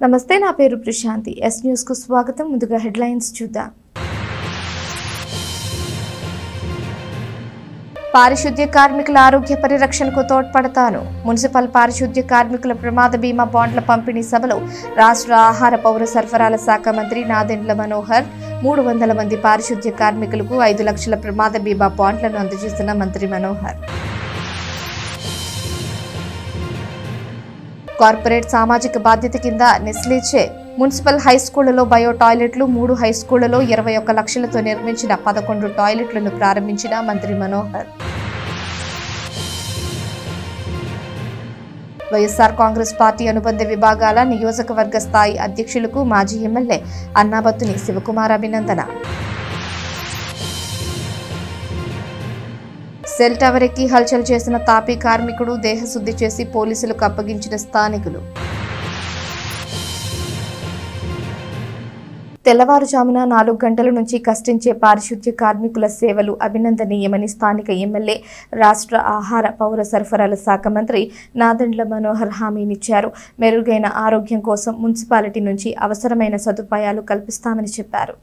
నమస్తే, నా పేరు ప్రశాంతి. ఎస్ న్యూస్ కు స్వాగతం. ముందుగా హెడ్లైన్స్ చూద్దాం. పారిశుద్ధ్య కార్మికుల ఆరోగ్య పరిరక్షణకు తోడ్పడతాను. మున్సిపల్ పారిశుద్ధ్య కార్మికుల ప్రమాద బీమా బాండ్ల పంపిణీ సభలో రాష్ట్ర ఆహార పౌర సరఫరాల శాఖ మంత్రి నాదెండ్ల మనోహర్ 300 మంది పారిశుద్ధ్య కార్మికులకు 5 లక్షల ప్రమాద బీమా బాండ్లను అందజేసిన మంత్రి మనోహర్. కార్పొరేట్ సామాజిక బాధ్యత కింద నెస్లేచే మున్సిపల్ హైస్కూళ్లలో బయో టాయిలెట్లు, 3 హైస్కూళ్లలో 21 లక్షలతో నిర్మించిన 11 టాయిలెట్లను ప్రారంభించిన మంత్రి మనోహర్. వైఎస్ఆర్ కాంగ్రెస్ పార్టీ అనుబంధ విభాగాల నియోజకవర్గ స్థాయి అధ్యక్షులకు మాజీ ఎమ్మెల్యే అన్నాబత్తుని శివకుమార్ అభినందన. సెల్ టవర్ ఎక్కి హల్చల్ చేసిన తాపీ కార్మికుడు దేహశుద్ధి చేసి పోలీసులకు అప్పగించిన స్థానికులు. తెల్లవారుజామున 4 గంటల నుంచి కష్టించే పారిశుద్ధ్య కార్మికుల సేవలు అభినందనీయమని స్థానిక ఎమ్మెల్యే, రాష్ట్ర ఆహార పౌర సరఫరాల శాఖ మంత్రి నాదెండ్ల మనోహర్ హామీనిచ్చారు. మెరుగైన ఆరోగ్యం కోసం మున్సిపాలిటీ నుంచి అవసరమైన సదుపాయాలు కల్పిస్తామని చెప్పారు.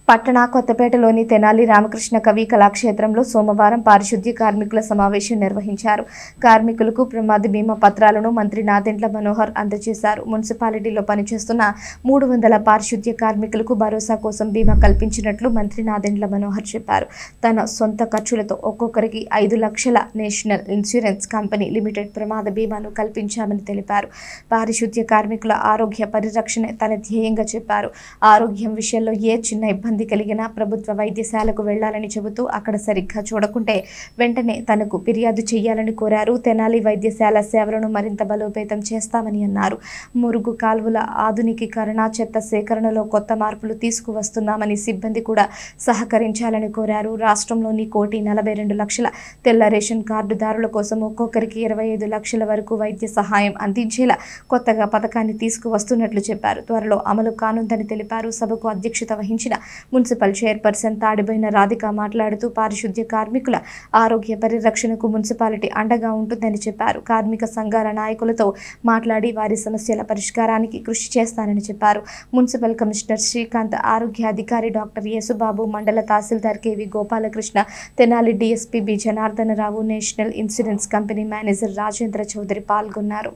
పట్టణ కొత్తపేటలోని తెనాలి రామకృష్ణ కవి కళాక్షేత్రంలో సోమవారం పారిశుద్ధ్య కార్మికుల సమావేశం నిర్వహించారు. కార్మికులకు ప్రమాద బీమా పత్రాలను మంత్రి నాదెండ్ల మనోహర్ అందజేశారు. మున్సిపాలిటీలో పనిచేస్తున్న 300 పారిశుద్ధ్య కార్మికులకు భరోసా కోసం బీమా కల్పించినట్లు మంత్రి నాదెండ్ల మనోహర్ చెప్పారు. తన సొంత ఖర్చులతో ఒక్కొక్కరికి 5 లక్షల నేషనల్ ఇన్సూరెన్స్ కంపెనీ లిమిటెడ్ ప్రమాద బీమాను కల్పించామని తెలిపారు. పారిశుద్ధ్య కార్మికుల ఆరోగ్య పరిరక్షణ తన ధ్యేయంగా చెప్పారు. ఆరోగ్యం విషయంలో ఏ చిన్న ఇబ్బంది కలిగినా ప్రభుత్వ వైద్యశాలకు వెళ్లాలని చెబుతూ అక్కడ సరిగ్గా చూడకుంటే వెంటనే తనకు ఫిర్యాదు చేయాలని కోరారు. తెనాలి వైద్యశాల సేవలను మరింత బలోపేతం చేస్తామని అన్నారు. మురుగు కాల్వల ఆధునికీకరణ, చెత్త సేకరణలో కొత్త మార్పులు తీసుకువస్తున్నామని, సిబ్బంది కూడా సహకరించాలని కోరారు. రాష్ట్రంలోని 1,42,00,000 తెల్ల రేషన్ కార్డుదారుల కోసం ఒక్కొక్కరికి 25 లక్షల వరకు వైద్య సహాయం అందించేలా కొత్తగా పథకాన్ని తీసుకువస్తున్నట్లు చెప్పారు. త్వరలో అమలు కానుందని తెలిపారు. సభకు అధ్యక్షత వహించిన మున్సిపల్ చైర్పర్సన్ తాడిబోయిన రాధిక మాట్లాడుతూ పారిశుద్ధ్య కార్మికుల ఆరోగ్య పరిరక్షణకు మున్సిపాలిటీ అండగా ఉంటుందని చెప్పారు. కార్మిక సంఘాల నాయకులతో మాట్లాడి వారి సమస్యల పరిష్కారానికి కృషి చేస్తానని చెప్పారు. మున్సిపల్ కమిషనర్ శ్రీకాంత్, ఆరోగ్య అధికారి doctor Yesubabu, mandal tahsildar K V Gopalakrishna, Tenali DSP B Janardhana Rao, national insurance company manager Rajendra Chowdary పాల్గొన్నారు.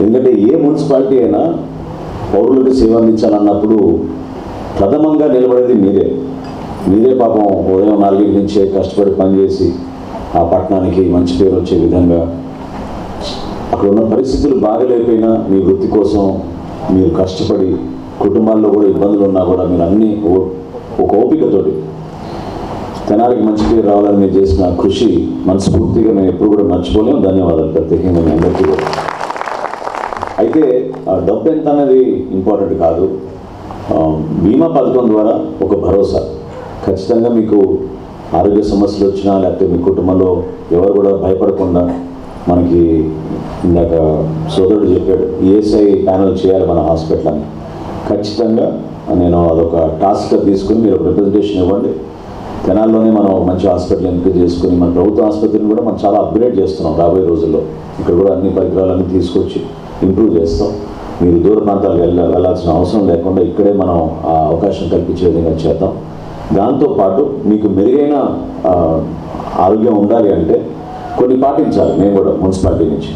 ఎందుకంటే ఏ మున్సిపాలిటీ అయినా పౌరులకు సేవ అందించాలన్నప్పుడు ప్రథమంగా నిలబడేది మీరే పాపం ఉదయం 4 నుంచే కష్టపడి పనిచేసి ఆ పట్టణానికి మంచి పేరు వచ్చే విధంగా అక్కడ ఉన్న పరిస్థితులు బాగలేకపోయినా మీ వృత్తి కోసం మీరు కష్టపడి, కుటుంబాల్లో కూడా ఇబ్బందులు ఉన్నా కూడా మీరు అన్నీ ఒక ఓపికతోటి తెనాలికి మంచి పేరు రావాలని మీరు చేసిన కృషి మనస్ఫూర్తిగా మేము ఎప్పుడు కూడా మర్చిపోలేము. ధన్యవాదాలు ప్రత్యేకంగా మీ అందరికీ. అయితే డబ్బు ఎంత అనేది ఇంపార్టెంట్ కాదు. బీమా పథకం ద్వారా ఒక భరోసా, ఖచ్చితంగా మీకు ఆరోగ్య సమస్యలు వచ్చినా లేకపోతే మీ కుటుంబంలో ఎవరు కూడా భయపడకుండా, మనకి ఇందాక సోదరుడు చెప్పాడు ఈఎస్ఐ ప్యానల్ చేయాలి మన హాస్పిటల్ అని. ఖచ్చితంగా నేను అదొక టాస్క్గా తీసుకుని మీరు రిప్రజెంటేషన్ ఇవ్వండి. తెనాల్లోనే మనం మంచి హాస్పిటల్ ఎంపిక చేసుకుని మన ప్రభుత్వ ఆసుపత్రిని కూడా మనం చాలా అప్గ్రేడ్ చేస్తున్నాం. రాబోయే రోజుల్లో ఇక్కడ కూడా అన్ని పరికరాలన్నీ తీసుకొచ్చి ఇంప్రూవ్ చేస్తాం. మీరు దూర ప్రాంతాలకు వెళ్ళాల్సిన అవసరం లేకుండా ఇక్కడే మనం ఆ అవకాశం కల్పించే విధంగా చేద్దాం. దాంతోపాటు మీకు మెరుగైన ఆరోగ్యం ఉండాలి అంటే కొన్ని పాటించాలి మేము కూడా మున్సిపాలిటీ నుంచి.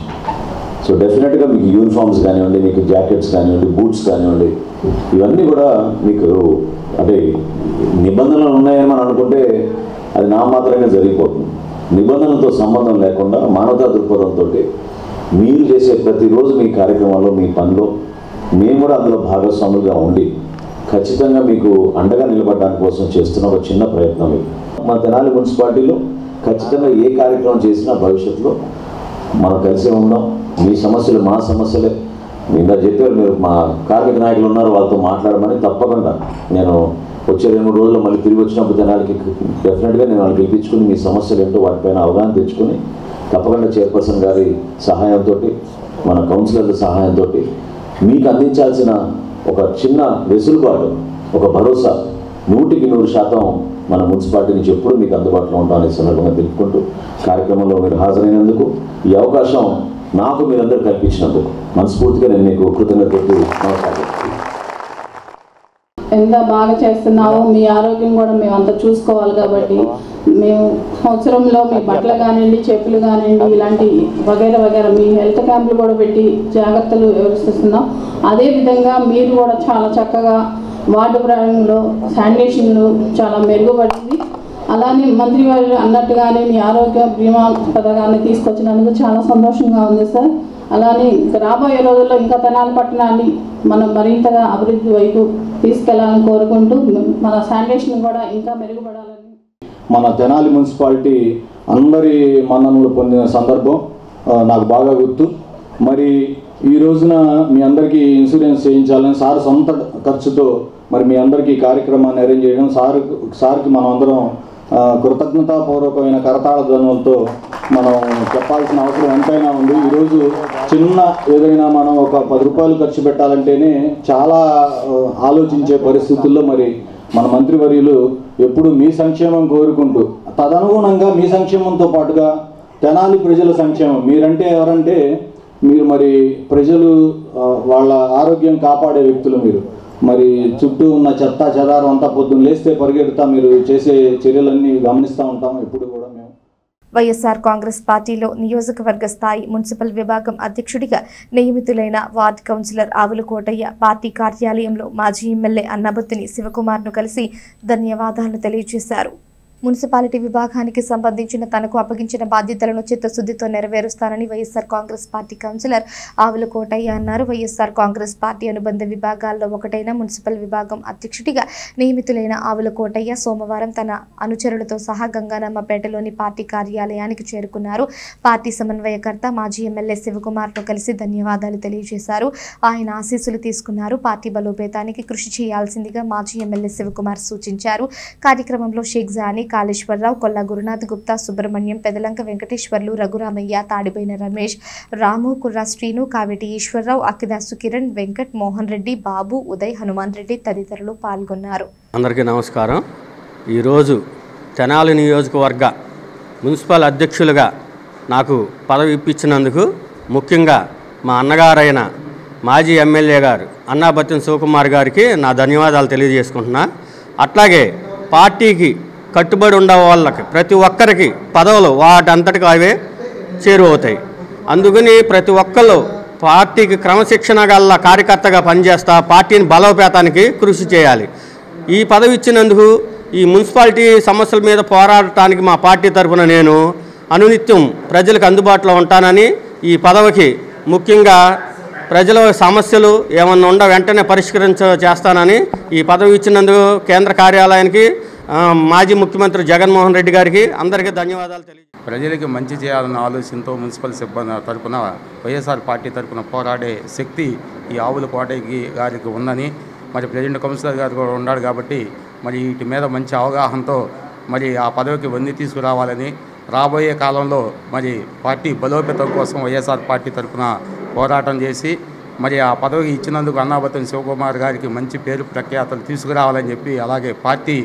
సో డెఫినెట్గా మీకు యూనిఫామ్స్ కానివ్వండి, మీకు జాకెట్స్ కానివ్వండి, బూట్స్ కానివ్వండి, ఇవన్నీ కూడా మీకు అంటే నిబంధనలు ఉన్నాయని మనం అనుకుంటే అది నామాత్రంగా జరిగిపోతుంది. నిబంధనలతో సంబంధం లేకుండా మానవతా దృక్పథంతో మీరు చేసే ప్రతిరోజు మీ కార్యక్రమాల్లో, మీ పనిలో మేము కూడా అందులో భాగస్వాములుగా ఉండి ఖచ్చితంగా మీకు అండగా నిలబడడానికి కోసం చేస్తున్న ఒక చిన్న ప్రయత్నం ఇది. మా తెనాలి మున్సిపాలిటీలో ఖచ్చితంగా ఏ కార్యక్రమం చేసినా భవిష్యత్తులో మనం కలిసే ఉందాం. మీ సమస్యలు మా సమస్యలే. ఇందా చెప్పారు మీరు మా కార్మిక నాయకులు ఉన్నారు, వాళ్ళతో మాట్లాడమని. తప్పకుండా నేను వచ్చే 2-3 రోజుల్లో మళ్ళీ తిరిగి వచ్చినప్పుడు తెనాలికి డెఫినెట్గా నేను వాళ్ళు పిలిపించుకుని మీ సమస్యలు ఏంటో వాటిపైన అవగాహన తెచ్చుకొని తప్పకుండా చైర్పర్సన్ గారి సహాయంతో, మన కౌన్సిలర్ల సహాయంతో మీకు అందించాల్సిన ఒక చిన్న వెసులుబాటు, ఒక భరోసా 100% మన మున్సిపాలిటీ నుంచి ఎప్పుడు మీకు అందుబాటులో ఉంటామనే సందర్భంగా తెలుపుకుంటూ కార్యక్రమంలో మీరు హాజరైనందుకు, ఈ అవకాశం నాకు మీరందరూ కల్పించినందుకు మనస్ఫూర్తిగా నేను మీకు కృతజ్ఞతలు. నమస్కారం. ఎంత బాగా చేస్తున్నావో మీ ఆరోగ్యం కూడా మేము అంత చూసుకోవాలి కాబట్టి మేము సంవత్సరంలో మీ బట్టలు కానివ్వండి, చెప్పులు కానివ్వండి, ఇలాంటి వగైరా మీ హెల్త్ క్యాంపులు కూడా పెట్టి జాగ్రత్తలు వ్యవహరిస్తున్నాం. అదేవిధంగా మీరు కూడా చాలా చక్కగా వార్డు ప్రాంగణంలో శానిటేషన్లు చాలా మెరుగుపడింది. అలానే మంత్రి గారు అన్నట్టుగానే మీ ఆరోగ్య బీమా పథకాన్ని తీసుకొచ్చినందుకు చాలా సంతోషంగా ఉంది సార్. అలానే రాబోయే రోజుల్లో ఇంకా తెనాలి పట్టణాన్ని మనం మరింతగా అభివృద్ధి వైపు తీసుకెళ్లాలని కోరుకుంటూ మన శానిటేషన్ కూడా ఇంకా మెరుగుపడాలని. మన తెనాలి మున్సిపాలిటీ అందరి మన్ననలు పొందిన సందర్భం నాకు బాగా గుర్తు. మరి ఈ రోజున మీ అందరికీ ఇన్సూరెన్స్ చేయించాలని సార్ సొంత ఖర్చుతో మరి మీ అందరికీ కార్యక్రమాన్ని అరేంజ్ చేయడం, సార్కి మనం అందరం కృతజ్ఞతాపూర్వకమైన కరతాళ ధ్వనులతో మనం చెప్పాల్సిన అవసరం ఎంతైనా ఉంది. ఈరోజు చిన్న ఏదైనా మనం ఒక 10 రూపాయలు ఖర్చు పెట్టాలంటేనే చాలా ఆలోచించే పరిస్థితుల్లో మరి మన మంత్రివర్యులు ఎప్పుడు మీ సంక్షేమం కోరుకుంటూ తదనుగుణంగా మీ సంక్షేమంతో పాటుగా తెనాలి ప్రజల సంక్షేమం, మీరంటే ఎవరంటే మీరు మరి ప్రజలు వాళ్ళ ఆరోగ్యం కాపాడే వ్యక్తులు. మీరు మరి చుట్టూ ఉన్న చెత్త చెదారం అంతా పొద్దున్న లేస్తే పరిగెడుతా మీరు చేసే చర్యలన్నీ గమనిస్తూ ఉంటాం ఎప్పుడు కూడా మేము. వైఎస్ఆర్ కాంగ్రెస్ పార్టీలో నియోజకవర్గ స్థాయి మున్సిపల్ విభాగం అధ్యక్షుడిగా నియమితులైన వార్డ్ కౌన్సిలర్ ఆవుల కోటయ్య పార్టీ కార్యాలయంలో మాజీ ఎమ్మెల్యే అన్నబత్తిని శివకుమార్ను కలిసి ధన్యవాదాలు తెలియజేశారు. మున్సిపాలిటీ విభాగానికి సంబంధించిన తనకు అప్పగించిన బాధ్యతలను చిత్తశుద్ధితో నెరవేరుస్తానని వైఎస్ఆర్ కాంగ్రెస్ పార్టీ కౌన్సిలర్ ఆవుల కోటయ్య అన్నారు. వైఎస్ఆర్ కాంగ్రెస్ పార్టీ అనుబంధ విభాగాల్లో ఒకటైన మున్సిపల్ విభాగం అధ్యక్షుడిగా నియమితులైన ఆవుల కోటయ్య సోమవారం తన అనుచరులతో సహా గంగానమ్మపేటలోని పార్టీ కార్యాలయానికి చేరుకున్నారు. పార్టీ సమన్వయకర్త మాజీ ఎమ్మెల్యే శివకుమార్తో కలిసి ధన్యవాదాలు తెలియజేశారు. ఆయన ఆశీస్సులు తీసుకున్నారు. పార్టీ బలోపేతానికి కృషి చేయాల్సిందిగా మాజీ ఎమ్మెల్యే శివకుమార్ సూచించారు. కార్యక్రమంలో షేక్ జానీ, కాళేశ్వరరావు, కొల్లా గురునాథ్ గుప్తా, సుబ్రహ్మణ్యం, పెదలంక వెంకటేశ్వర్లు, రఘురామయ్య, తాడిపోయిన రమేష్, రాము, కుర్రా శ్రీను, కావేటి ఈశ్వరరావు, అక్కిదాసు కిరణ్, వెంకట్, మోహన్ రెడ్డి, బాబు, ఉదయ్, హనుమాన్ రెడ్డి తదితరులు పాల్గొన్నారు. అందరికీ నమస్కారం. ఈరోజు తెనాలి నియోజకవర్గ మున్సిపల్ అధ్యక్షులుగా నాకు పదవి ఇప్పించినందుకు ముఖ్యంగా మా అన్నగారైన మాజీ ఎమ్మెల్యే గారు అన్నాబత్తిన శివకుమార్ గారికి నా ధన్యవాదాలు తెలియజేసుకుంటున్నా. అట్లాగే పార్టీకి కట్టుబడి ఉండే వాళ్ళకి ప్రతి ఒక్కరికి పదవులు వాటంతటికి అవే చేరువవుతాయి. అందుకని ప్రతి ఒక్కళ్ళు పార్టీకి క్రమశిక్షణ గల కార్యకర్తగా పనిచేస్తా పార్టీని బలోపేతానికి కృషి చేయాలి. ఈ పదవి ఇచ్చినందుకు ఈ మున్సిపాలిటీ సమస్యల మీద పోరాడటానికి మా పార్టీ తరఫున నేను అనునిత్యం ప్రజలకు అందుబాటులో ఉంటానని, ఈ పదవికి ముఖ్యంగా ప్రజల సమస్యలు ఏమన్నా ఉండ వెంటనే చేస్తానని ఈ పదవి ఇచ్చినందుకు కేంద్ర కార్యాలయానికి మాజీ ముఖ్యమంత్రి జగన్మోహన్ రెడ్డి గారికి అందరికీ ధన్యవాదాలు తెలియజేస్తాను. ప్రజలకి మంచి చేయాలన్న ఆలోచనతో మున్సిపల్ సిబ్బంది తరఫున వైఎస్ఆర్ పార్టీ తరఫున పోరాడే శక్తి ఈ ఆవుల కోటయ్య గారికి ఉందని, మరి ప్రెసిడెంట్ కౌన్సిలర్ గారు కూడా ఉన్నాడు కాబట్టి మరి వీటి మీద మంచి అవగాహనతో మరి ఆ పదవికి వంది తీసుకురావాలని, రాబోయే కాలంలో మరి పార్టీ బలోపేతం కోసం వైఎస్ఆర్ పార్టీ తరఫున పోరాటం చేసి మరి ఆ పదవికి ఇచ్చినందుకు అన్నాబత్తిన శివకుమార్ గారికి మంచి పేరు ప్రఖ్యాతలు తీసుకురావాలని చెప్పి, అలాగే పార్టీ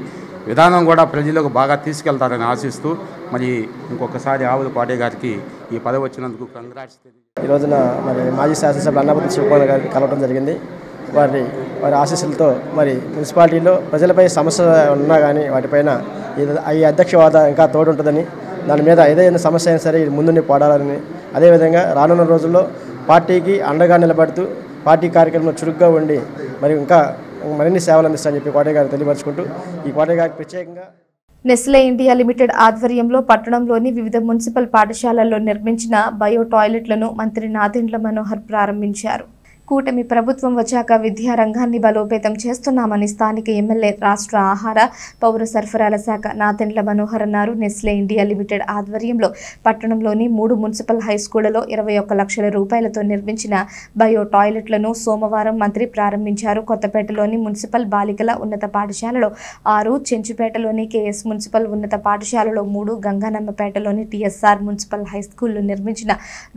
విధానం కూడా ప్రజలకు బాగా తీసుకెళ్తారని ఆశిస్తూ మరి ఇంకొకసారి ఆవుల కోటయ్య గారికి ఈ పదవి వచ్చినందుకు కంగ్రాట్స్. ఈ రోజున మరి మాజీ శాసనసభ్యులు అన్నాబత్తిన శివకుమార్ గారికి కలవడం జరిగింది. వారి ఆశీస్సులతో మరి మున్సిపాలిటీలో ప్రజలపై సమస్య ఉన్నా కానీ వాటిపైన ఈ అధ్యక్ష హోదా ఇంకా తోడుంటుందని, దాని మీద ఏదైనా సమస్య అయినా సరే ముందుండి పోరాడాలని, అదేవిధంగా రానున్న రోజుల్లో పార్టీకి అండగా నిలబడుతూ పార్టీ కార్యక్రమంలో చురుగ్గా ఉండి మరి ఇంకా మరిన్ని సేవలు అందిస్తారని చెప్పి కోటయ్య గారు తెలియపరుచుకుంటూ ఈ కోటయ్య గారికి ప్రత్యేకంగా నెస్లే ఇండియా లిమిటెడ్ ఆధ్వర్యంలో పట్టణంలోని వివిధ మున్సిపల్ పాఠశాలల్లో నిర్మించిన బయో టాయిలెట్లను మంత్రి నాదెండ్ల మనోహర్ ప్రారంభించారు. కూటమి ప్రభుత్వం వచ్చాక విద్యా రంగాన్ని బలోపేతం చేస్తున్నామని స్థానిక ఎమ్మెల్యే రాష్ట్ర ఆహార పౌర సరఫరాల శాఖ నాదెండ్ల మనోహర్ అన్నారు. నెస్లే ఇండియా లిమిటెడ్ ఆధ్వర్యంలో పట్టణంలోని 3 మున్సిపల్ హైస్కూళ్లలో 21 లక్షల రూపాయలతో నిర్మించిన బయో టాయిలెట్లను సోమవారం మంత్రి ప్రారంభించారు. కొత్తపేటలోని మున్సిపల్ బాలికల ఉన్నత పాఠశాలలో 6, చెంచుపేటలోని కేఎస్ మున్సిపల్ ఉన్నత పాఠశాలలో 3, గంగానమ్మపేటలోని టీఎస్ఆర్ మున్సిపల్ హైస్కూల్లో నిర్మించిన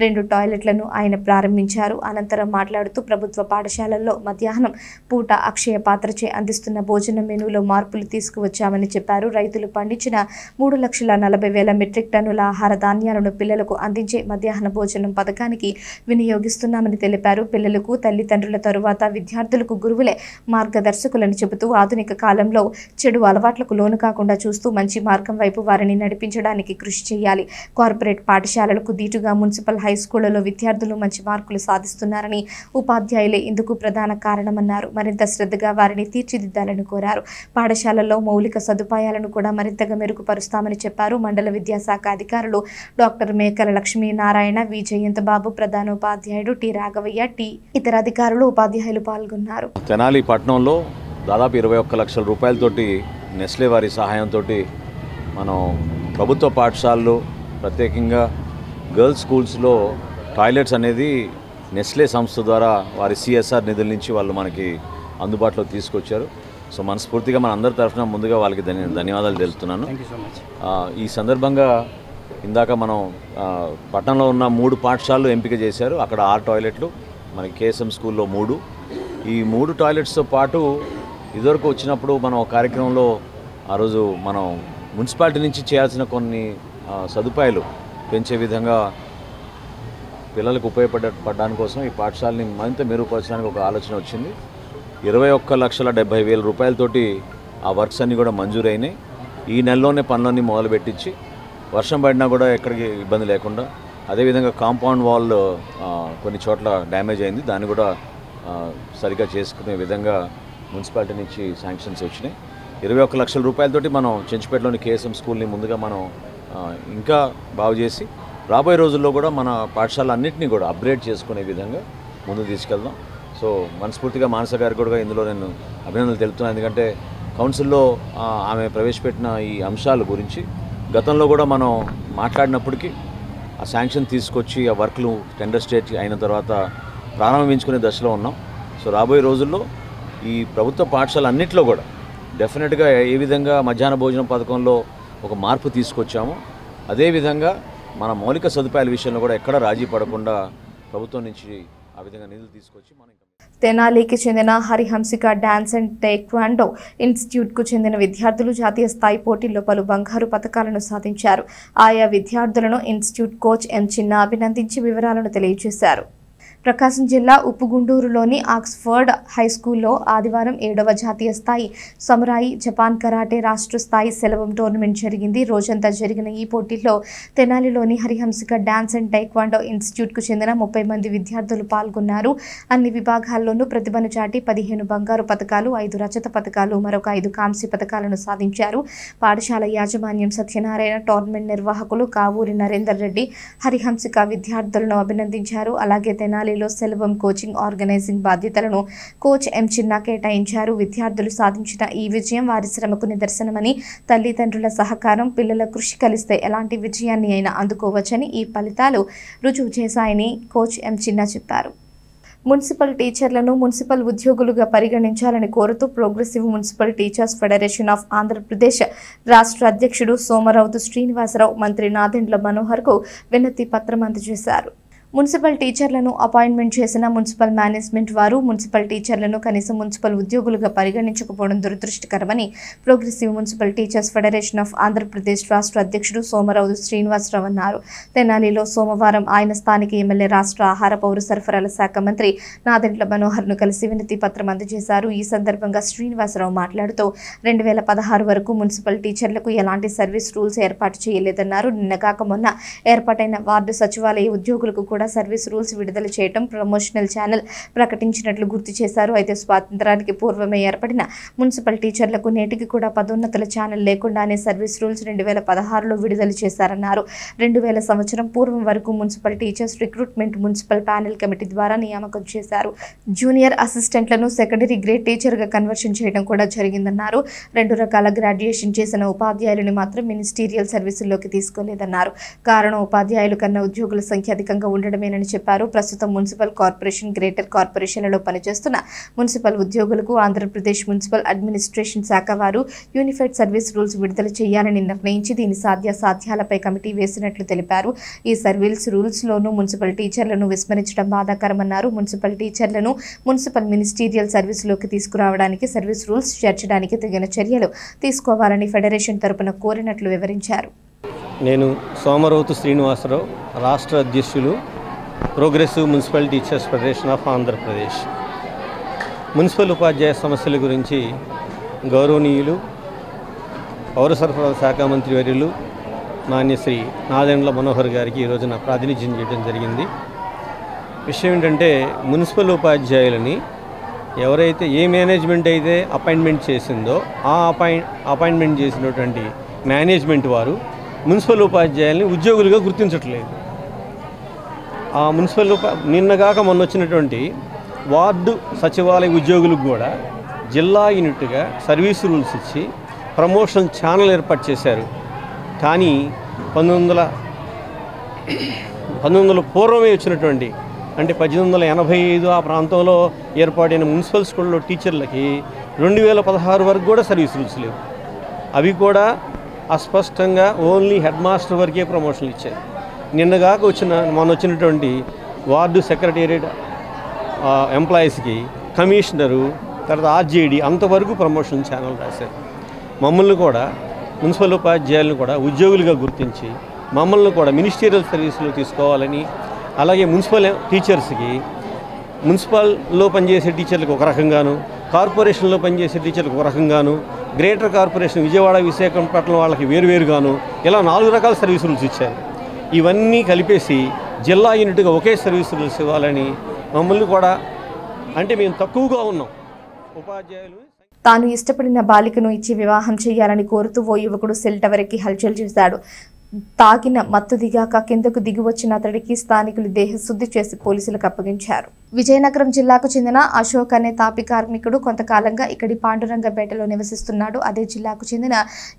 2 టాయిలెట్లను ఆయన ప్రారంభించారు. అనంతరం మాట్లాడుతూ మాట్లాడుతూ ప్రభుత్వ పాఠశాలల్లో మధ్యాహ్నం పూట అక్షయ పాత్రచే అందిస్తున్న భోజన మెనూలో మార్పులు తీసుకువచ్చామని చెప్పారు. రైతులు పండించిన 3,40,000 మెట్రిక్ టన్నుల ఆహార ధాన్యాలను పిల్లలకు అందించే మధ్యాహ్న భోజనం పథకానికి వినియోగిస్తున్నామని తెలిపారు. పిల్లలకు తల్లిదండ్రుల తరువాత విద్యార్థులకు గురువులే మార్గదర్శకులని చెబుతూ ఆధునిక కాలంలో చెడు అలవాట్లకు లోను కాకుండా చూస్తూ మంచి మార్గం వైపు వారిని నడిపించడానికి కృషి చేయాలి. కార్పొరేట్ పాఠశాలలకు దీటుగా మున్సిపల్ హై స్కూళ్లలో విద్యార్థులు మంచి మార్కులు సాధిస్తున్నారని, ఉపాధ్యాయులే ఇందుకు ప్రధాన కారణమన్నారు. మరింత శ్రద్ధగా వారిని తీర్చిదిద్దాలని కోరారు. పాఠశాలల్లో మౌలిక సదుపాయాలను కూడా మరింతగా మెరుగుపరుస్తామని చెప్పారు. మండల విద్యాశాఖ అధికారులు డాక్టర్ మేకల లక్ష్మీనారాయణ, వి జయంతబాబు, ప్రధానోపాధ్యాయుడు టి రాఘవయ్య, ఇతర అధికారులు, ఉపాధ్యాయులు పాల్గొన్నారు. తెనాలి పట్టణంలో దాదాపు 21 లక్షల రూపాయలతోటి నెస్లే వారి సహాయంతో మనం ప్రభుత్వ పాఠశాలలు ప్రత్యేకంగా గర్ల్స్ స్కూల్స్లో టాయిలెట్స్ అనేది నెస్లే సంస్థ ద్వారా వారి CSR నిధుల నుంచి వాళ్ళు మనకి అందుబాటులో తీసుకొచ్చారు. సో మనస్ఫూర్తిగా మన అందరి తరఫున ముందుగా వాళ్ళకి ధన్యవాదాలు తెలుపుతున్నాను. ఈ సందర్భంగా ఇందాక మనం పట్టణంలో ఉన్న 3 పాఠశాలలు ఎంపిక చేశారు. అక్కడ 6 టాయిలెట్లు, మనకి KSM స్కూల్లో 3. ఈ 3 టాయిలెట్స్తో పాటు ఇదివరకు వచ్చినప్పుడు మనం కార్యక్రమంలో ఆ రోజు మనం మున్సిపాలిటీ నుంచి చేయాల్సిన కొన్ని సదుపాయాలు పెంచే విధంగా పిల్లలకు ఉపయోగపడడానికి కోసం ఈ పాఠశాలని మరింత మెరుగుపరచడానికి ఒక ఆలోచన వచ్చింది. 21,70,000 రూపాయలతోటి ఆ వర్క్స్ అన్నీ కూడా మంజూరైనాయి. ఈ నెలలోనే పనులన్నీ మొదలుపెట్టించి వర్షం పడినా కూడా ఎక్కడికి ఇబ్బంది లేకుండా, అదేవిధంగా కాంపౌండ్ వాల్ కొన్ని చోట్ల డ్యామేజ్ అయింది, దాన్ని కూడా సరిగ్గా చేసుకునే విధంగా మున్సిపాలిటీ నుంచి శాంక్షన్స్ వచ్చినాయి. 21 లక్షల రూపాయలతోటి మనం చెంచుపేటలోని KSM స్కూల్ని ముందుగా మనం ఇంకా బాగు చేసి రాబోయే రోజుల్లో కూడా మన పాఠశాల అన్నింటినీ కూడా అప్గ్రేడ్ చేసుకునే విధంగా ముందుకు తీసుకెళ్దాం. సో మనస్ఫూర్తిగా మానస గారికి కూడా ఇందులో నేను అభినందనలు తెలుపుతున్నాను. ఎందుకంటే కౌన్సిల్లో ఆమె ప్రవేశపెట్టిన ఈ అంశాల గురించి గతంలో కూడా మనం మాట్లాడినప్పటికీ ఆ శాంక్షన్ తీసుకొచ్చి ఆ వర్క్లు టెండర్ స్టేట్ అయిన తర్వాత ప్రారంభించుకునే దశలో ఉన్నాం. సో రాబోయే రోజుల్లో ఈ ప్రభుత్వ పాఠశాల అన్నింటిలో కూడా డెఫినెట్గా ఏ విధంగా మధ్యాహ్న భోజనం పథకంలో ఒక మార్పు తీసుకొచ్చామో అదేవిధంగా మన మౌలిక సదుపాయాల విషయంలో కూడా ఎక్కడ రాజీ పడకుండా ప్రభుత్వం నుంచి ఆ విధంగా నిధులు తీసుకొచ్చి మనం తెనాలికి చెందిన హరిహంసిక డాన్స్ అండ్ టేక్వాండో ఇన్స్టిట్యూట్కు చెందిన విద్యార్థులు జాతీయ స్థాయి పోటీల్లో పలు బంగారు పతకాలను సాధించారు. ఆయా విద్యార్థులను ఇన్స్టిట్యూట్ కోచ్ ఎం చిన్న అభినందించి వివరాలను తెలియజేశారు. ప్రకాశం జిల్లా ఉప్పుగుండూరులోని ఆక్స్ఫర్డ్ హై స్కూల్లో ఆదివారం 7వ జాతీయ స్థాయి సమురాయి జపాన్ కరాటే రాష్ట్ర స్థాయి సెలవం టోర్నమెంట్ జరిగింది. రోజంతా జరిగిన ఈ పోటీల్లో తెనాలిలోని హరిహంసిక డాన్స్ అండ్ టైక్వాండో ఇన్స్టిట్యూట్కు చెందిన 30 మంది విద్యార్థులు పాల్గొన్నారు. అన్ని విభాగాల్లోనూ ప్రతిభను చాటి 15 బంగారు పతకాలు, 5 రజత పతకాలు, మరొక 5 కాంస్య పతకాలను సాధించారు. పాఠశాల యాజమాన్యం సత్యనారాయణ, టోర్నమెంట్ నిర్వాహకులు కావూరి నరేందర్ రెడ్డి హరిహంసిక విద్యార్థులను అభినందించారు. అలాగే తెనాలి సెల్వం కోచింగ్ ఆర్గనైజింగ్ బాధ్యతలను కోచ్ ఎం చిన్న కేటాయించారు. విద్యార్థులు సాధించిన ఈ విజయం వారి శ్రమకు నిదర్శనమని, తల్లిదండ్రుల సహకారం, పిల్లల కృషి కలిస్తే ఎలాంటి విజయాన్ని అయినా అందుకోవచ్చని ఈ ఫలితాలు రుజువు చేశాయని కోచ్ ఎం చిన్న చెప్పారు. మున్సిపల్ టీచర్లను మున్సిపల్ ఉద్యోగులుగా పరిగణించాలని కోరుతూ progressive municipal teachers federation of Andhra Pradesh రాష్ట్ర అధ్యక్షుడు సోమరౌతు శ్రీనివాసరావు మంత్రి నాదెండ్ల మనోహర్కు వినతి పత్రం అందజేశారు. మున్సిపల్ టీచర్లను అపాయింట్మెంట్ చేసిన మున్సిపల్ మేనేజ్మెంట్ వారు మున్సిపల్ టీచర్లను కనీసం మున్సిపల్ ఉద్యోగులుగా పరిగణించకపోవడం దురదృష్టకరమని progressive municipal teachers federation of Andhra Pradesh రాష్ట్ర అధ్యక్షుడు సోమరౌతు శ్రీనివాసరావు అన్నారు. తెనాలిలో సోమవారం ఆయన స్థానిక ఎమ్మెల్యే రాష్ట్ర ఆహార పౌర సరఫరాల శాఖ మంత్రి నాదెండ్ల మనోహర్ను కలిసి వినతి పత్రం అందజేశారు. ఈ సందర్భంగా శ్రీనివాసరావు మాట్లాడుతూ 2016 వరకు మున్సిపల్ టీచర్లకు ఎలాంటి సర్వీస్ రూల్స్ ఏర్పాటు చేయలేదన్నారు. నిన్నగాక మొన్న ఏర్పాటైన వార్డు సచివాలయ ఉద్యోగులకు కూడా సర్వీస్ రూల్స్ విడుదల చేయడం, ప్రమోషనల్ ఛానల్ ప్రకటించినట్లు గుర్తు చేశారు. అయితే స్వాతంత్రానికి పూర్వమే ఏర్పడిన మున్సిపల్ టీచర్లకు నేటికి కూడా పదోన్నతుల ఛానల్ లేకుండానే సర్వీస్ రూల్స్ 2016లో విడుదల చేశారన్నారు. 2000 సంవత్సరం పూర్వం వరకు municipal teachers recruitment municipal panel committee ద్వారా నియామకం చేశారు. జూనియర్ అసిస్టెంట్లను సెకండరీ గ్రేడ్ టీచర్గా కన్వర్షన్ చేయడం కూడా జరిగిందన్నారు. 2 రకాల గ్రాడ్యుయేషన్ చేసిన ఉపాధ్యాయులను మాత్రం మినిస్టీరియల్ సర్వీసుల్లోకి తీసుకోలేదన్నారు. కారణం ఉపాధ్యాయులు కన్నా ఉద్యోగుల సంఖ్య అధికంగా ఉండడం ఉండడమేనని చెప్పారు. ప్రస్తుతం మున్సిపల్ కార్పొరేషన్, గ్రేటర్ కార్పొరేషన్లలో పనిచేస్తున్న మున్సిపల్ ఉద్యోగులకు ఆంధ్రప్రదేశ్ మున్సిపల్ అడ్మినిస్ట్రేషన్ శాఖ వారు యూనిఫైడ్ సర్వీస్ రూల్స్ విడుదల చేయాలని నిర్ణయించి దీని సాధ్యాసాధ్యాలపై కమిటీ వేసినట్లు తెలిపారు. ఈ సర్వీస్ రూల్స్ లోనూ మున్సిపల్ టీచర్లను విస్మరించడం బాధాకరమన్నారు. మున్సిపల్ టీచర్లను మున్సిపల్ మినిస్టీరియల్ సర్వీసులోకి తీసుకురావడానికి సర్వీస్ రూల్స్ చేర్చడానికి తగిన చర్యలు తీసుకోవాలని ఫెడరేషన్ తరపున కోరినట్లు వివరించారు. నేను సోమరౌతు శ్రీనివాసరావు, రాష్ట్ర అధ్యక్షులు, progressive municipal teachers federation of Andhra Pradesh. Municipal ఉపాధ్యాయ సమస్యల గురించి గౌరవనీయులు పౌర సరఫరాల శాఖ మంత్రి వర్యులు మాన్యశ్రీ నాదెండ్ల మనోహర్ గారికి ఈరోజు నా ప్రాతినిధ్యం చేయడం జరిగింది. విషయం ఏంటంటే, మున్సిపల్ ఉపాధ్యాయులని ఎవరైతే ఏ మేనేజ్మెంట్ అయితే అపాయింట్మెంట్ చేసిందో ఆ అపాయింట్మెంట్ చేసినటువంటి మేనేజ్మెంట్ వారు మున్సిపల్ ఉపాధ్యాయుల్ని ఉద్యోగులుగా గుర్తించట్లేదు. ఆ మున్సిపల్ నిన్నగాక మొన్న వచ్చినటువంటి వార్డు సచివాలయ ఉద్యోగులకు కూడా జిల్లా యూనిట్గా సర్వీస్ రూల్స్ ఇచ్చి ప్రమోషన్ ఛానల్ ఏర్పాటు చేశారు. కానీ 1900 పూర్వమే వచ్చినటువంటి అంటే 1885 ఆ ప్రాంతంలో ఏర్పాటైన మున్సిపల్ స్కూల్లో టీచర్లకి 2016 వరకు కూడా సర్వీస్ రూల్స్ లేవు. అవి కూడా అస్పష్టంగా ఓన్లీ హెడ్ మాస్టర్ వరకే ప్రమోషన్లు ఇచ్చారు. నిన్నగాక మొన్న వచ్చినటువంటి వార్డు సెక్రటేరియట్ ఎంప్లాయీస్కి కమిషనరు, తర్వాత ఆర్జేడీ అంతవరకు ప్రమోషన్ ఛానల్ రాశారు. మమ్మల్ని కూడా మున్సిపల్ ఉపాధ్యాయులను కూడా ఉద్యోగులుగా గుర్తించి మమ్మల్ని కూడా మినిస్టీరియల్ సర్వీసులో తీసుకోవాలని, అలాగే మున్సిపల్ టీచర్స్కి మున్సిపల్లో పనిచేసే టీచర్లకు ఒక రకంగాను, కార్పొరేషన్లో పనిచేసే టీచర్లకు ఒక రకంగాను, గ్రేటర్ కార్పొరేషన్ విజయవాడ, విశాఖపట్నం వాళ్ళకి వేరువేరుగాను ఇలా 4 రకాల సర్వీస్ రూల్స్ ఇచ్చారు. ఇవన్నీ కలిపేసి జిల్లా యూనిట్గా ఒకే సర్వీస్ రూల్స్ ఇవ్వాలని మమ్మల్ని కూడా, అంటే మేము తక్కువగా ఉన్నాం ఉపాధ్యాయులు. తాను ఇష్టపడిన బాలికను ఇచ్చి వివాహం చేయాలని కోరుతూ ఓ యువకుడు సెల్ టవర్కి హల్చల్ చేశాడు. తాగిన మత్తు దిగాక కిందకు దిగి వచ్చిన అతడికి స్థానికులు దేహశుద్ధి చేసి పోలీసులకు అప్పగించారు. విజయనగరం జిల్లాకు చెందిన అశోక్ అనే తాపి కార్మికుడు కొంతకాలంగా ఇక్కడి పాండురంగపేటలో నివసిస్తున్నాడు. అదే జిల్లాకు చెందిన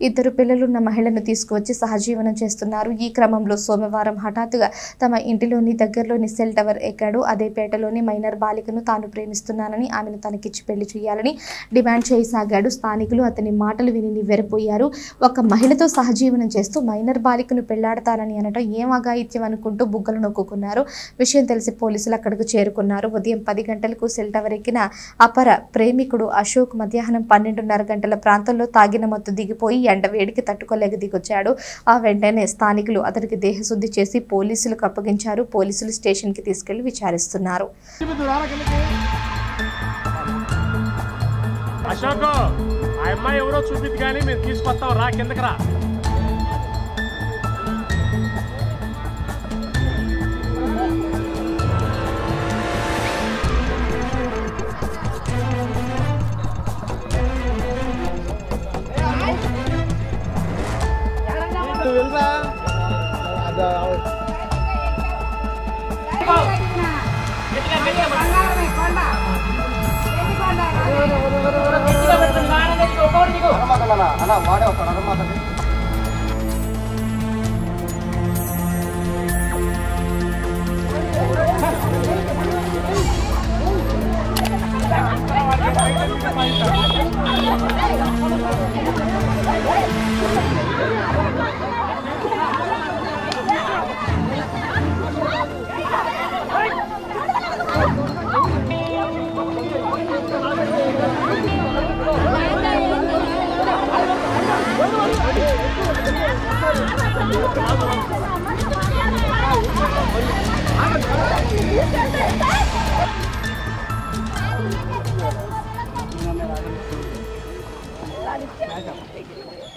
2 పిల్లలున్న మహిళను తీసుకువచ్చి సహజీవనం చేస్తున్నారు. ఈ క్రమంలో సోమవారం హఠాత్తుగా తమ ఇంటిలోని దగ్గరలోని సెల్ టవర్ ఎక్కాడు. అదే పేటలోని మైనర్ బాలికను తాను ప్రేమిస్తున్నానని, ఆమెను తనకిచ్చి పెళ్లి చేయాలని డిమాండ్ చేయసాగాడు. స్థానికులు అతని మాటలు విని నివ్వెరపోయారు. ఒక మహిళతో సహజీవనం చేస్తూ మైనర్ బాలికను పెళ్లాడతానని అనటం ఏం అఘాయిత్యం అనుకుంటూ బుగ్గలు నొక్కున్నారు. విషయం తెలిసి పోలీసులు అక్కడికి చేరుకున్నారు. ఉదయం 10 గంటలకు సెల్ టవర్ ఎక్కిన అపర ప్రేమికుడు అశోక్ మధ్యాహ్నం 12:30 గంటల ప్రాంతంలో తాగిన మత్తు దిగిపోయి ఎండ వేడికి తట్టుకోలేక దిగొచ్చాడు. ఆ వెంటనే స్థానికులు అతడికి దేహశుద్ధి చేసి పోలీసులకు అప్పగించారు. పోలీసులు స్టేషన్కి తీసుకెళ్లి విచారిస్తున్నారు. అశోక్, ఆ అమ్మాయి ఎవరో చూపిద్దు కానీ మేము తీసుకొస్తాం, రా కిందకి రా.